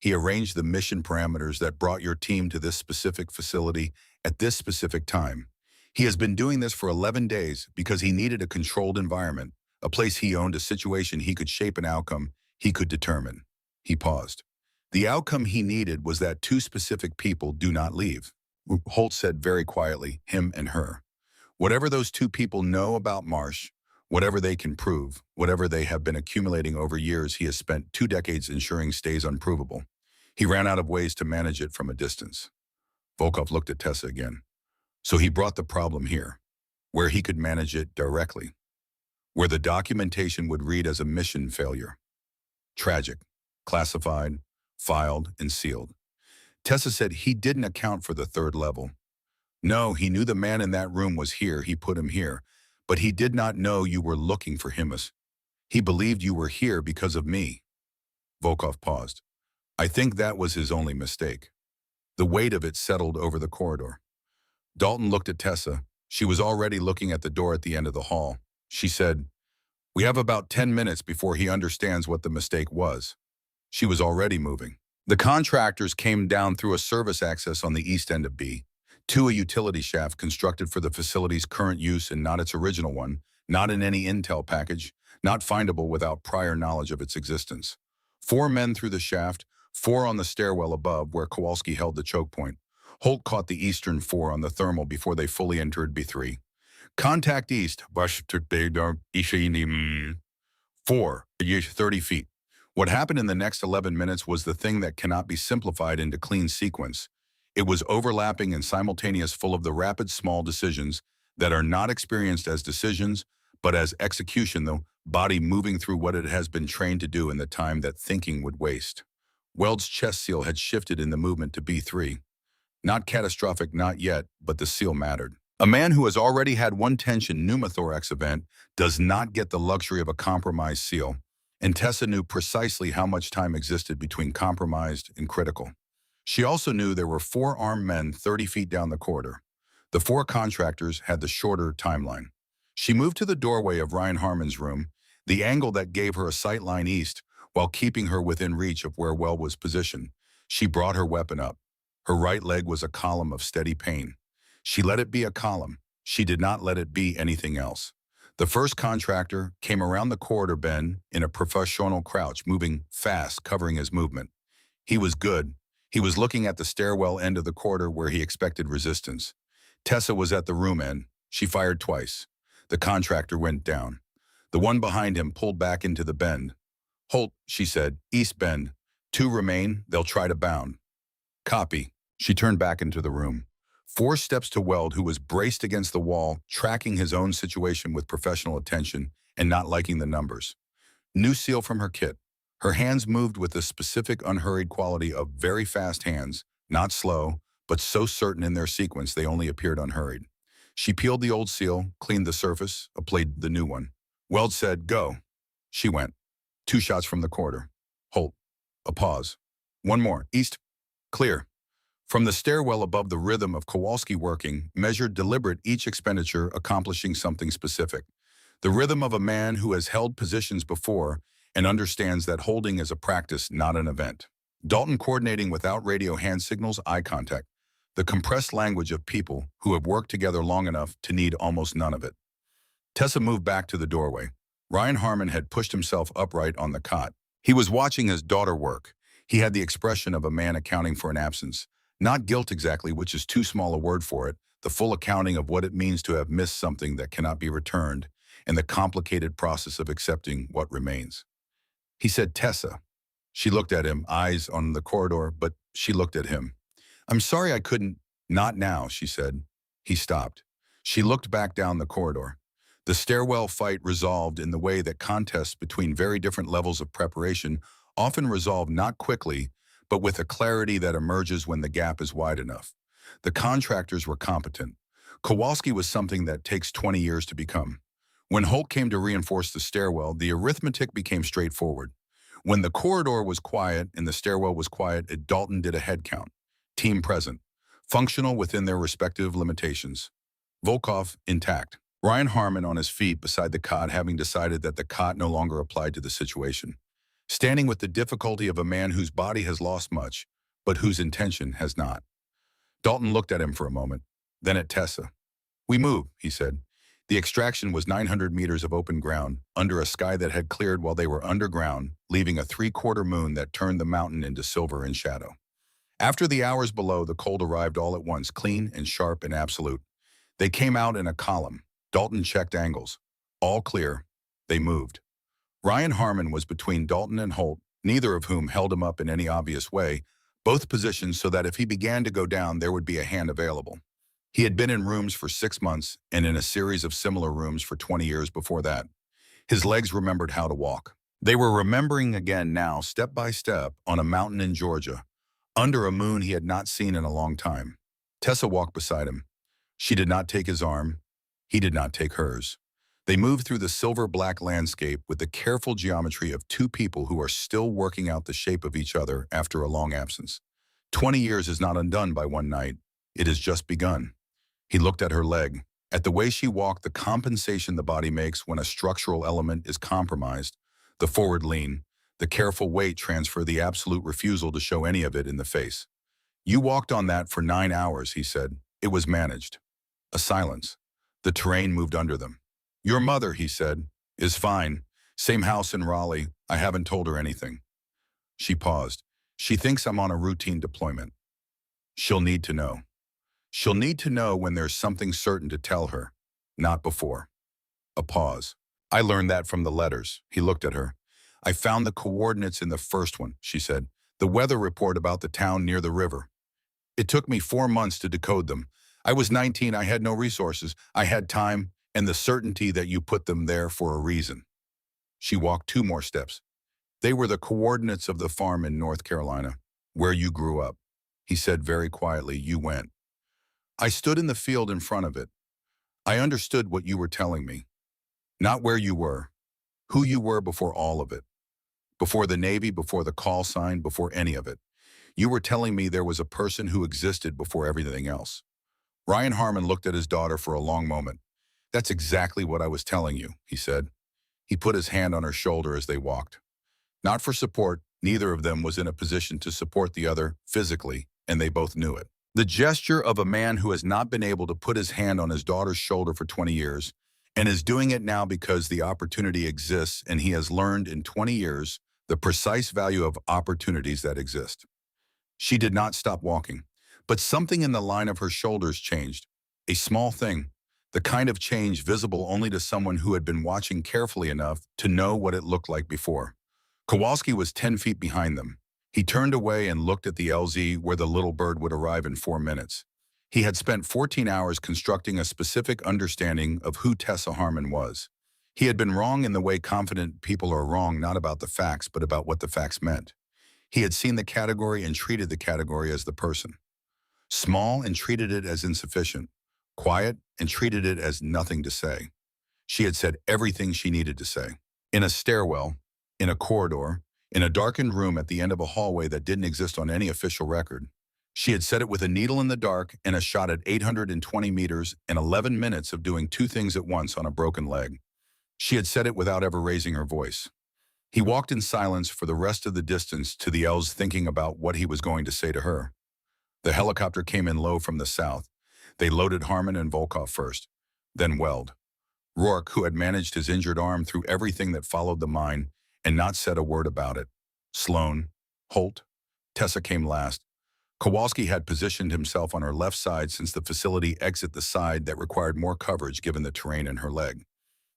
S1: He arranged the mission parameters that brought your team to this specific facility at this specific time. He has been doing this for 11 days because he needed a controlled environment, a place he owned, a situation he could shape, an outcome he could determine. He paused. The outcome he needed was that 2 specific people do not leave. Holt said very quietly, him and her. Whatever those 2 people know about Marsh, whatever they can prove, whatever they have been accumulating over years, he has spent 2 decades ensuring stays unprovable. He ran out of ways to manage it from a distance. Volkov looked at Tessa again. So he brought the problem here, where he could manage it directly, where the documentation would read as a mission failure. Tragic, classified, filed, and sealed. Tessa said he didn't account for the 3rd level. No, he knew the man in that room was here, he put him here, but he did not know you were looking for him. He believed you were here because of me. Volkov paused. I think that was his only mistake. The weight of it settled over the corridor. Dalton looked at Tessa. She was already looking at the door at the end of the hall. She said, We have about 10 minutes before he understands what the mistake was. She was already moving. The contractors came down through a service access on the east end of B, to a utility shaft constructed for the facility's current use and not its original one, not in any intel package, not findable without prior knowledge of its existence. 4 men through the shaft, 4 on the stairwell above where Kowalski held the choke point. Holt caught the eastern 4 on the thermal before they fully entered B3. Contact east, 4, 30 feet. What happened in the next 11 minutes was the thing that cannot be simplified into clean sequence. It was overlapping and simultaneous, full of the rapid small decisions that are not experienced as decisions, but as execution, the body moving through what it has been trained to do in the time that thinking would waste. Weld's chest seal had shifted in the movement to B3. Not catastrophic, not yet, but the seal mattered. A man who has already had one tension pneumothorax event does not get the luxury of a compromised seal, and Tessa knew precisely how much time existed between compromised and critical. She also knew there were 4 armed men 30 feet down the corridor. The 4 contractors had the shorter timeline. She moved to the doorway of Ryan Harmon's room, the angle that gave her a sight line east, while keeping her within reach of where Weld was positioned. She brought her weapon up. Her right leg was a column of steady pain. She let it be a column. She did not let it be anything else. The first contractor came around the corridor bend in a professional crouch, moving fast, covering his movement. He was good. He was looking at the stairwell end of the corridor where he expected resistance. Tessa was at the room end. She fired twice. The contractor went down. The one behind him pulled back into the bend. "Holt," she said, "east bend. 2 remain. They'll try to bound." "Copy." She turned back into the room. 4 steps to Weld, who was braced against the wall, tracking his own situation with professional attention and not liking the numbers. New seal from her kit. Her hands moved with the specific unhurried quality of very fast hands, not slow, but so certain in their sequence they only appeared unhurried. She peeled the old seal, cleaned the surface, applied the new one. Weld said, "Go." She went. 2 shots from the corridor. Holt. A pause. 1 more. East. Clear. From the stairwell above, the rhythm of Kowalski working, measured, deliberate, each expenditure accomplishing something specific. The rhythm of a man who has held positions before and understands that holding is a practice, not an event. Dalton coordinating without radio hand signals, eye contact. The compressed language of people who have worked together long enough to need almost none of it. Tessa moved back to the doorway. Ryan Harmon had pushed himself upright on the cot. He was watching his daughter work. He had the expression of a man accounting for an absence. Not guilt exactly, which is too small a word for it, the full accounting of what it means to have missed something that cannot be returned, and the complicated process of accepting what remains. He said, "Tessa." She looked at him, eyes on the corridor, but she looked at him. "I'm sorry I couldn't." "Not now," she said. He stopped. She looked back down the corridor. The stairwell fight resolved in the way that contests between very different levels of preparation often resolve, not quickly, but with a clarity that emerges when the gap is wide enough. The contractors were competent. Kowalski was something that takes 20 years to become. When Holt came to reinforce the stairwell, the arithmetic became straightforward. When the corridor was quiet and the stairwell was quiet, Dalton did a head count. Team present. Functional within their respective limitations. Volkov intact. Ryan Harmon on his feet beside the cot, having decided that the cot no longer applied to the situation. Standing with the difficulty of a man whose body has lost much, but whose intention has not. Dalton looked at him for a moment, then at Tessa. "We move," he said. The extraction was 900 meters of open ground, under a sky that had cleared while they were underground, leaving a 3/4 moon that turned the mountain into silver and shadow. After the hours below, the cold arrived all at once, clean and sharp and absolute. They came out in a column. Dalton checked angles. All clear. They moved. Ryan Harmon was between Dalton and Holt, neither of whom held him up in any obvious way, both positioned so that if he began to go down, there would be a hand available. He had been in rooms for 6 months and in a series of similar rooms for 20 years before that. His legs remembered how to walk. They were remembering again now, step by step, on a mountain in Georgia, under a moon he had not seen in a long time. Tessa walked beside him. She did not take his arm. He did not take hers. They moved through the silver-black landscape with the careful geometry of 2 people who are still working out the shape of each other after a long absence. 20 years is not undone by one night. It has just begun. He looked at her leg, at the way she walked, the compensation the body makes when a structural element is compromised, the forward lean, The careful weight transfer, the absolute refusal to show any of it in the face. You walked on that for 9 hours, he said. It was managed. A silence. The terrain moved under them. Your mother, he said, is fine. Same house in Raleigh. I haven't told her anything. She paused. She thinks I'm on a routine deployment. She'll need to know. She'll need to know when there's something certain to tell her, not before. A pause. I learned that from the letters. He looked at her. I found the coordinates in the first one, she said. The weather report about the town near the river. It took me 4 months to decode them. I was 19, I had no resources. I had time and the certainty that you put them there for a reason. She walked 2 more steps. They were the coordinates of the farm in North Carolina, where you grew up. He said very quietly, you went. I stood in the field in front of it. I understood what you were telling me. Not where you were, who you were before all of it. Before the Navy, before the call sign, before any of it. You were telling me there was a person who existed before everything else. Ryan Harmon looked at his daughter for a long moment. That's exactly what I was telling you, he said. He put his hand on her shoulder as they walked. Not for support, neither of them was in a position to support the other physically, and they both knew it. The gesture of a man who has not been able to put his hand on his daughter's shoulder for 20 years, and is doing it now because the opportunity exists and he has learned in 20 years the precise value of opportunities that exist. She did not stop walking, but something in the line of her shoulders changed. A small thing, the kind of change visible only to someone who had been watching carefully enough to know what it looked like before. Kowalski was 10 feet behind them. He turned away and looked at the LZ where the little bird would arrive in 4 minutes. He had spent 14 hours constructing a specific understanding of who Tessa Harmon was. He had been wrong in the way confident people are wrong, not about the facts, but about what the facts meant. He had seen the category and treated the category as the person. Small and treated it as insufficient. Quiet and treated it as nothing to say. She had said everything she needed to say. In a stairwell, in a corridor, in a darkened room at the end of a hallway that didn't exist on any official record. She had said it with a needle in the dark and a shot at 820 meters and 11 minutes of doing 2 things at once on a broken leg. She had said it without ever raising her voice. He walked in silence for the rest of the distance to the L's, thinking about what he was going to say to her. The helicopter came in low from the south. They loaded Harmon and Volkov first, then Weld. Rourke, who had managed his injured arm through everything that followed the mine and not said a word about it. Sloan, Holt, Tessa came last. Kowalski had positioned himself on her left side since the facility exit the side that required more coverage given the terrain in her leg.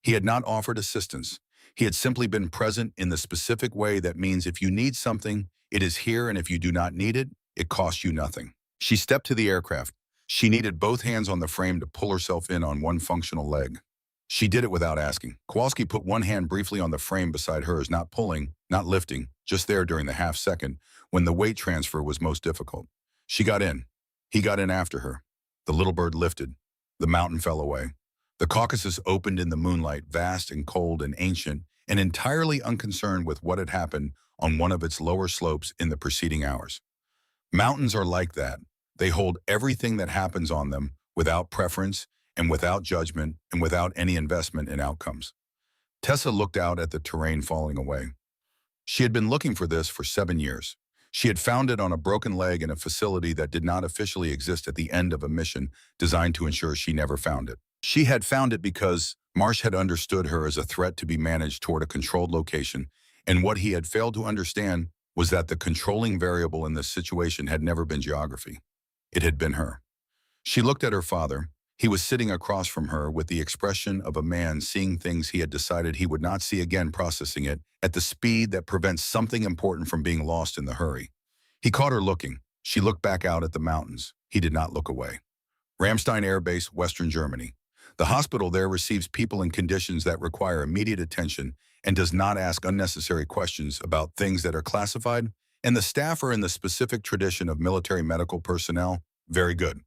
S1: He had not offered assistance. He had simply been present in the specific way that means if you need something, it is here, and if you do not need it, it costs you nothing. She stepped to the aircraft. She needed both hands on the frame to pull herself in on one functional leg. She did it without asking. Kowalski put one hand briefly on the frame beside hers, not pulling, not lifting, just there during the half second when the weight transfer was most difficult. She got in. He got in after her. The little bird lifted. The mountain fell away. The Caucasus opened in the moonlight, vast and cold and ancient, and entirely unconcerned with what had happened on one of its lower slopes in the preceding hours. Mountains are like that. They hold everything that happens on them without preference and without judgment and without any investment in outcomes. Tessa looked out at the terrain falling away. She had been looking for this for 7 years. She had found it on a broken leg in a facility that did not officially exist at the end of a mission designed to ensure she never found it. She had found it because Marsh had understood her as a threat to be managed toward a controlled location, and what he had failed to understand was that the controlling variable in this situation had never been geography. It had been her. She looked at her father. He was sitting across from her with the expression of a man seeing things he had decided he would not see again, processing it at the speed that prevents something important from being lost in the hurry. He caught her looking. She looked back out at the mountains. He did not look away. Ramstein Air Base, Western Germany. The hospital there receives people in conditions that require immediate attention and does not ask unnecessary questions about things that are classified, and the staff are in the specific tradition of military medical personnel. Very good.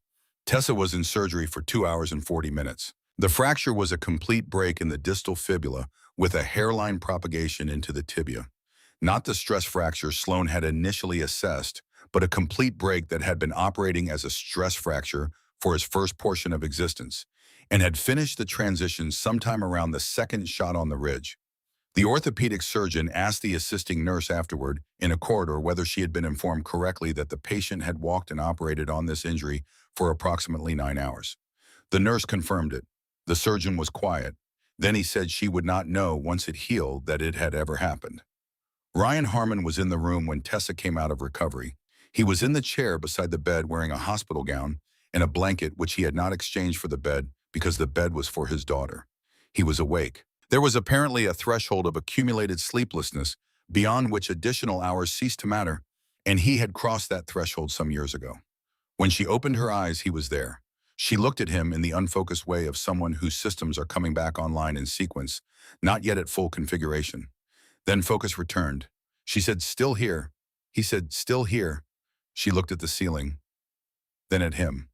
S1: Tessa was in surgery for 2 hours and 40 minutes. The fracture was a complete break in the distal fibula with a hairline propagation into the tibia. Not the stress fracture Sloan had initially assessed, but a complete break that had been operating as a stress fracture for his first portion of existence, and had finished the transition sometime around the second shot on the ridge. The orthopedic surgeon asked the assisting nurse afterward in a corridor whether she had been informed correctly that the patient had walked and operated on this injury for approximately 9 hours. The nurse confirmed it. The surgeon was quiet. Then he said she would not know once it healed that it had ever happened. Ryan Harmon was in the room when Tessa came out of recovery. He was in the chair beside the bed wearing a hospital gown and a blanket which he had not exchanged for the bed because the bed was for his daughter. He was awake. There was apparently a threshold of accumulated sleeplessness beyond which additional hours ceased to matter, and he had crossed that threshold some years ago. When she opened her eyes, he was there. She looked at him in the unfocused way of someone whose systems are coming back online in sequence, not yet at full configuration. Then focus returned. She said, "Still here." He said, "Still here." She looked at the ceiling, then at him.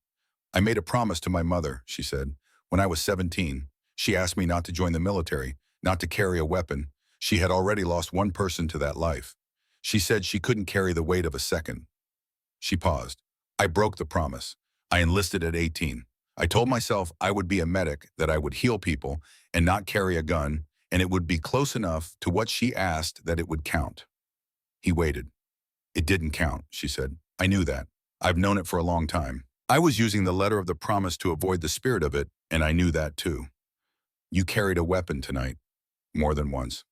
S1: "I made a promise to my mother," she said. "When I was 17, she asked me not to join the military, not to carry a weapon. She had already lost one person to that life. She said she couldn't carry the weight of a second." She paused. "I broke the promise. I enlisted at 18. I told myself I would be a medic, that I would heal people and not carry a gun, and it would be close enough to what she asked that it would count." He waited. "It didn't count," she said. "I knew that. I've known it for a long time. I was using the letter of the promise to avoid the spirit of it, and I knew that too. You carried a weapon tonight, more than once.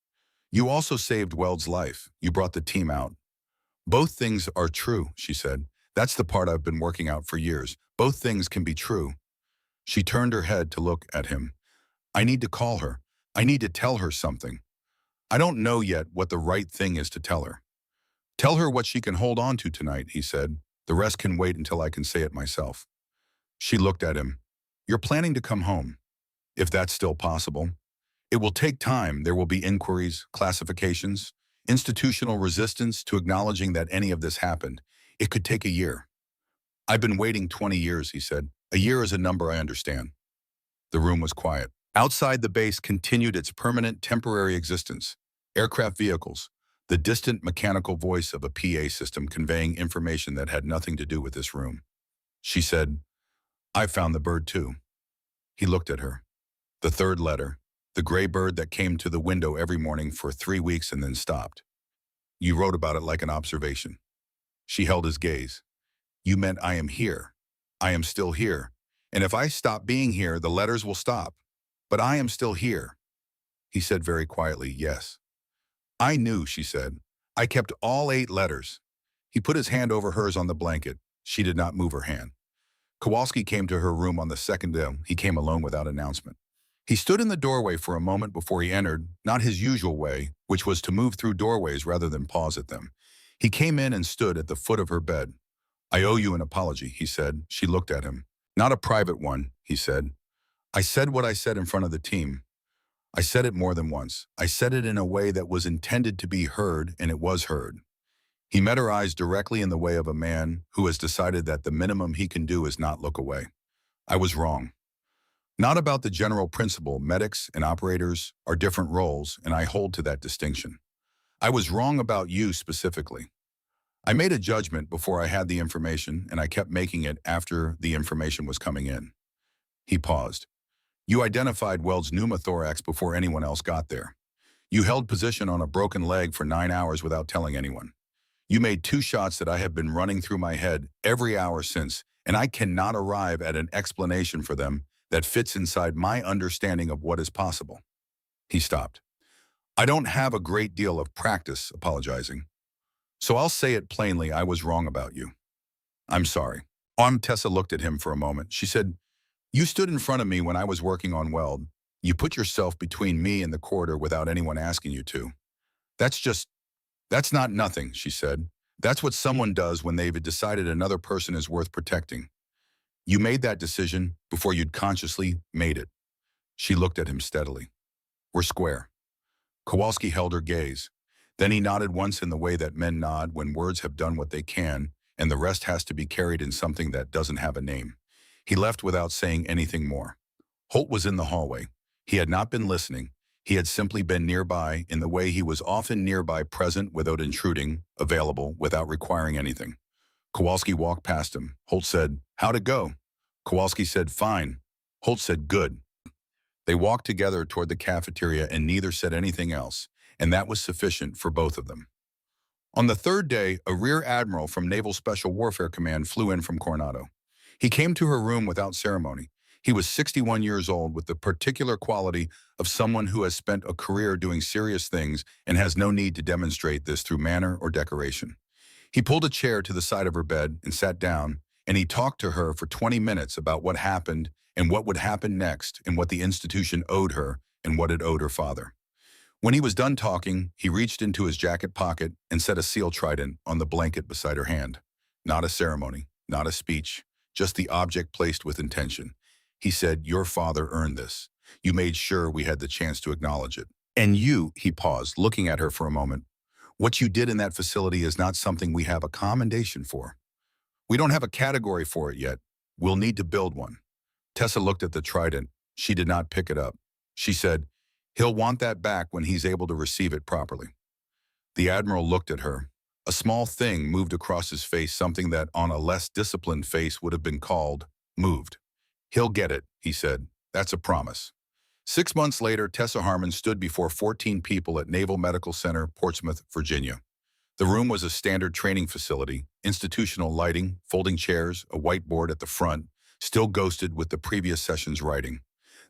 S1: You also saved Weld's life. You brought the team out. Both things are true," she said. "That's the part I've been working out for years. Both things can be true." She turned her head to look at him. "I need to call her. I need to tell her something. I don't know yet what the right thing is to tell her." "Tell her what she can hold on to tonight," he said. "The rest can wait until I can say it myself." She looked at him. "You're planning to come home, if that's still possible. It will take time. There will be inquiries, classifications, institutional resistance to acknowledging that any of this happened. It could take a year." "I've been waiting 20 years, he said. "A year is a number I understand." The room was quiet. Outside the base continued its permanent temporary existence. Aircraft vehicles, the distant mechanical voice of a PA system conveying information that had nothing to do with this room. She said, "I found the bird too." He looked at her. The third letter, the gray bird that came to the window every morning for 3 weeks and then stopped. "You wrote about it like an observation." She held his gaze. "You meant I am here. I am still here. And if I stop being here, the letters will stop. But I am still here." He said very quietly, "Yes." "I knew," she said. "I kept all 8 letters." He put his hand over hers on the blanket. She did not move her hand. Kowalski came to her room on the second day. He came alone without announcement. He stood in the doorway for a moment before he entered, not his usual way, which was to move through doorways rather than pause at them. He came in and stood at the foot of her bed. "I owe you an apology," he said. She looked at him. "Not a private one," he said. "I said what I said in front of the team. I said it more than once. I said it in a way that was intended to be heard, and it was heard." He met her eyes directly in the way of a man who has decided that the minimum he can do is not look away. "I was wrong. Not about the general principle. Medics and operators are different roles, and I hold to that distinction. I was wrong about you specifically. I made a judgment before I had the information, and I kept making it after the information was coming in." He paused. "You identified Weld's pneumothorax before anyone else got there. You held position on a broken leg for 9 hours without telling anyone. You made 2 shots that I have been running through my head every hour since, and I cannot arrive at an explanation for them that fits inside my understanding of what is possible." He stopped. "I don't have a great deal of practice apologizing. So I'll say it plainly, I was wrong about you. I'm sorry." Tessa looked at him for a moment. She said, "You stood in front of me when I was working on Weld. You put yourself between me and the corridor without anyone asking you to. That's not nothing," she said. "That's what someone does when they've decided another person is worth protecting. You made that decision before you'd consciously made it." She looked at him steadily. "We're square." Kowalski held her gaze. Then he nodded once in the way that men nod when words have done what they can, and the rest has to be carried in something that doesn't have a name. He left without saying anything more. Holt was in the hallway. He had not been listening. He had simply been nearby in the way he was often nearby, present without intruding, available without requiring anything. Kowalski walked past him. Holt said, "How'd it go?" Kowalski said, "Fine." Holt said, "Good." They walked together toward the cafeteria and neither said anything else. and that was sufficient for both of them. On the third day, a rear admiral from Naval Special Warfare Command flew in from Coronado. He came to her room without ceremony. He was 61 years old with the particular quality of someone who has spent a career doing serious things and has no need to demonstrate this through manner or decoration. He pulled a chair to the side of her bed and sat down, and he talked to her for 20 minutes about what happened and what would happen next and what the institution owed her and what it owed her father. When he was done talking, he reached into his jacket pocket and set a seal trident on the blanket beside her hand. Not a ceremony, not a speech, just the object placed with intention. He said, "Your father earned this. You made sure we had the chance to acknowledge it. And you," he paused, looking at her for a moment, "what you did in that facility is not something we have a commendation for. We don't have a category for it yet. We'll need to build one." Tessa looked at the trident. She did not pick it up. She said, "He'll want that back when he's able to receive it properly." The admiral looked at her. A small thing moved across his face, something that on a less disciplined face would have been called moved. "He'll get it," he said. "That's a promise." 6 months later, Tessa Harmon stood before 14 people at Naval Medical Center, Portsmouth, Virginia. The room was a standard training facility, institutional lighting, folding chairs, a whiteboard at the front, still ghosted with the previous session's writing.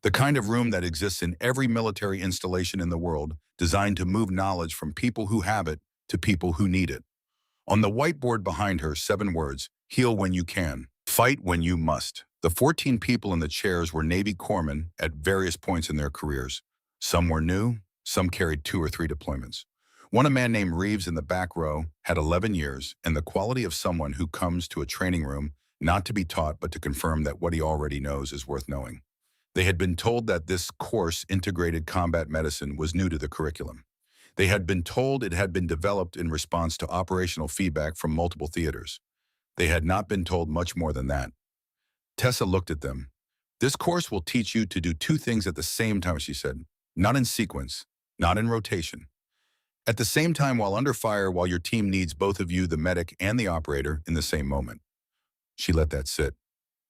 S1: The kind of room that exists in every military installation in the world, designed to move knowledge from people who have it to people who need it. On the whiteboard behind her, 7 words: heal when you can, fight when you must. The 14 people in the chairs were Navy corpsmen at various points in their careers. Some were new, some carried 2 or 3 deployments. One, a man named Reeves in the back row, had 11 years and the quality of someone who comes to a training room not to be taught but to confirm that what he already knows is worth knowing. They had been told that this course, integrated combat medicine, was new to the curriculum. They had been told it had been developed in response to operational feedback from multiple theaters. They had not been told much more than that. Tessa looked at them. "This course will teach you to do 2 things at the same time," she said. "Not in sequence, not in rotation. At the same time, while under fire, while your team needs both of you, the medic and the operator, in the same moment." She let that sit.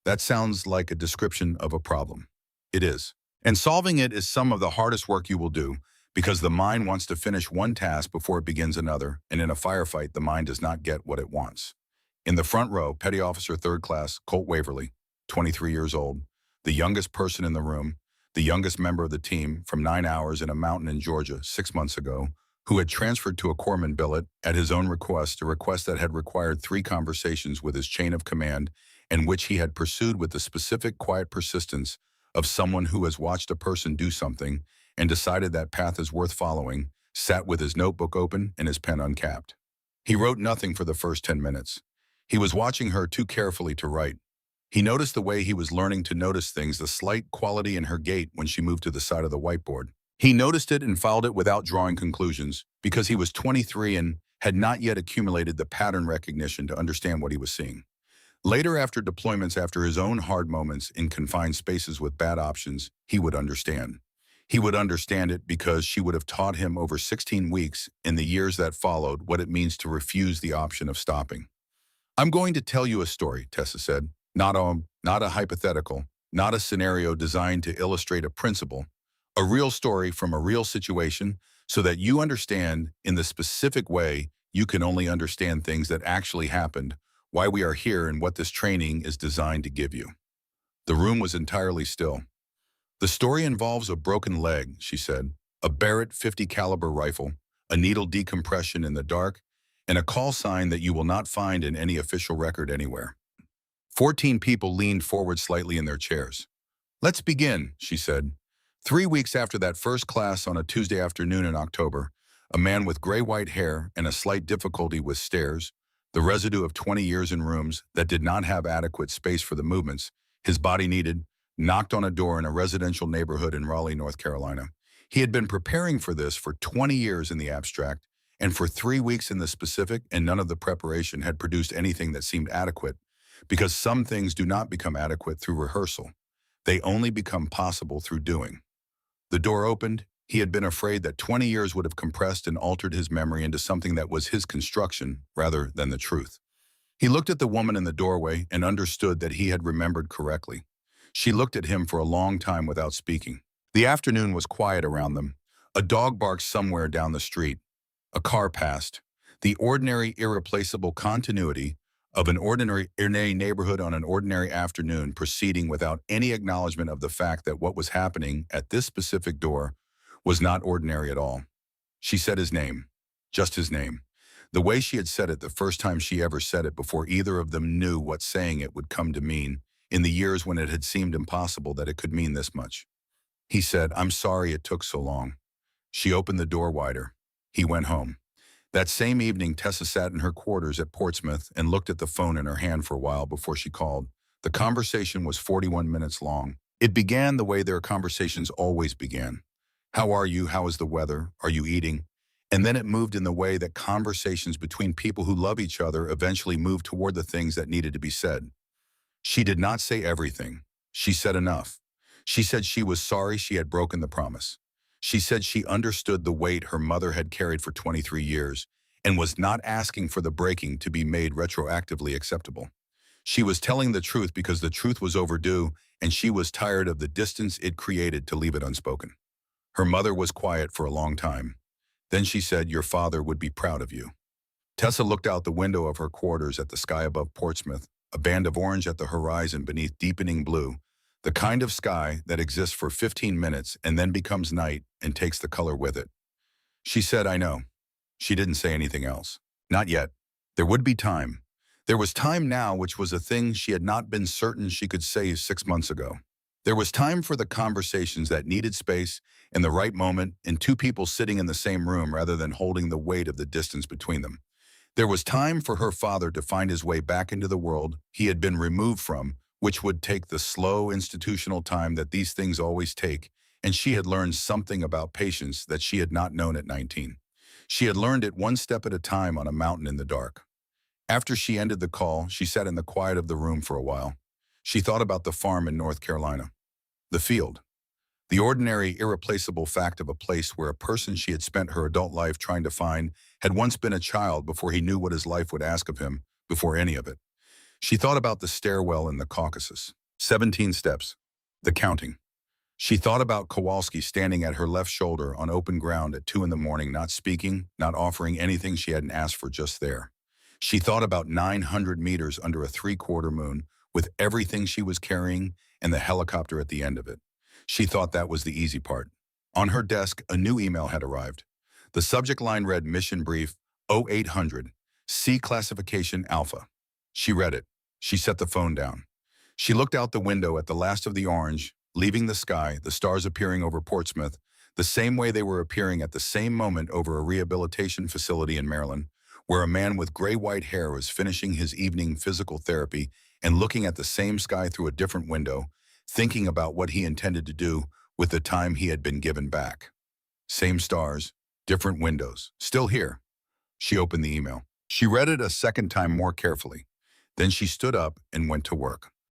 S1: "That sounds like a description of a problem." It is. And solving it is some of the hardest work you will do, because the mind wants to finish one task before it begins another, and in a firefight, the mind does not get what it wants. In the front row, Petty Officer 3rd Class Colt Waverly, 23 years old, the youngest person in the room, the youngest member of the team from 9 hours in a mountain in Georgia 6 months ago, who had transferred to a corpsman billet at his own request, a request that had required 3 conversations with his chain of command, and which he had pursued with the specific quiet persistence of someone who has watched a person do something and decided that path is worth following, sat with his notebook open and his pen uncapped. He wrote nothing for the first 10 minutes. He was watching her too carefully to write. He noticed the way he was learning to notice things, the slight quality in her gait when she moved to the side of the whiteboard. He noticed it and filed it without drawing conclusions, because he was 23 and had not yet accumulated the pattern recognition to understand what he was seeing. Later, after deployments, after his own hard moments in confined spaces with bad options, he would understand. He would understand it because she would have taught him over 16 weeks in the years that followed what it means to refuse the option of stopping. "I'm going to tell you a story," Tessa said. Not a hypothetical, not a scenario designed to illustrate a principle. A real story from a real situation, so that you understand in the specific way you can only understand things that actually happened, why we are here, and what this training is designed to give you." The room was entirely still. "The story involves a broken leg," she said, "a Barrett .50 caliber rifle, a needle decompression in the dark, and a call sign that you will not find in any official record anywhere." 14 people leaned forward slightly in their chairs. "Let's begin," she said. 3 weeks after that first class on a Tuesday afternoon in October, a man with gray-white hair and a slight difficulty with stairs, the residue of 20 years in rooms that did not have adequate space for the movements his body needed, knocked on a door in a residential neighborhood in Raleigh, North Carolina. He had been preparing for this for 20 years in the abstract, and for 3 weeks in the specific, and none of the preparation had produced anything that seemed adequate, because some things do not become adequate through rehearsal. They only become possible through doing. The door opened. He had been afraid that 20 years would have compressed and altered his memory into something that was his construction rather than the truth. He looked at the woman in the doorway and understood that he had remembered correctly. She looked at him for a long time without speaking. The afternoon was quiet around them. A dog barked somewhere down the street. A car passed. The ordinary, irreplaceable continuity of an ordinary neighborhood on an ordinary afternoon proceeding without any acknowledgement of the fact that what was happening at this specific door was not ordinary at all. She said his name, just his name. The way she had said it the first time she ever said it before either of them knew what saying it would come to mean, in the years when it had seemed impossible that it could mean this much. He said, "I'm sorry it took so long." She opened the door wider. He went home. That same evening, Tessa sat in her quarters at Portsmouth and looked at the phone in her hand for a while before she called. The conversation was 41 minutes long. It began the way their conversations always began. How are you? How is the weather? Are you eating? And then it moved in the way that conversations between people who love each other eventually moved toward the things that needed to be said. She did not say everything. She said enough. She said she was sorry she had broken the promise. She said she understood the weight her mother had carried for 23 years and was not asking for the breaking to be made retroactively acceptable. She was telling the truth because the truth was overdue and she was tired of the distance it created to leave it unspoken. Her mother was quiet for a long time. Then she said, "Your father would be proud of you." Tessa looked out the window of her quarters at the sky above Portsmouth, a band of orange at the horizon beneath deepening blue, the kind of sky that exists for 15 minutes and then becomes night and takes the color with it. She said, "I know." She didn't say anything else. Not yet. There would be time. There was time now, which was a thing she had not been certain she could say 6 months ago. There was time for the conversations that needed space in the right moment and two people sitting in the same room rather than holding the weight of the distance between them. There was time for her father to find his way back into the world he had been removed from, which would take the slow institutional time that these things always take, and she had learned something about patience that she had not known at 19. She had learned it one step at a time on a mountain in the dark. After she ended the call, she sat in the quiet of the room for a while. She thought about the farm in North Carolina. The field. The ordinary, irreplaceable fact of a place where a person she had spent her adult life trying to find had once been a child before he knew what his life would ask of him, before any of it. She thought about the stairwell in the Caucasus. 17 steps. The counting. She thought about Kowalski standing at her left shoulder on open ground at 2 in the morning, not speaking, not offering anything she hadn't asked for, just there. She thought about 900 meters under a three-quarter moon with everything she was carrying and the helicopter at the end of it. She thought that was the easy part. On her desk, a new email had arrived. The subject line read, "Mission Brief 0800, C Classification Alpha." She read it. She set the phone down. She looked out the window at the last of the orange, leaving the sky, the stars appearing over Portsmouth, the same way they were appearing at the same moment over a rehabilitation facility in Maryland, where a man with gray-white hair was finishing his evening physical therapy and looking at the same sky through a different window, thinking about what he intended to do with the time he had been given back. Same stars, different windows, still here. She opened the email. She read it a second time more carefully. Then she stood up and went to work.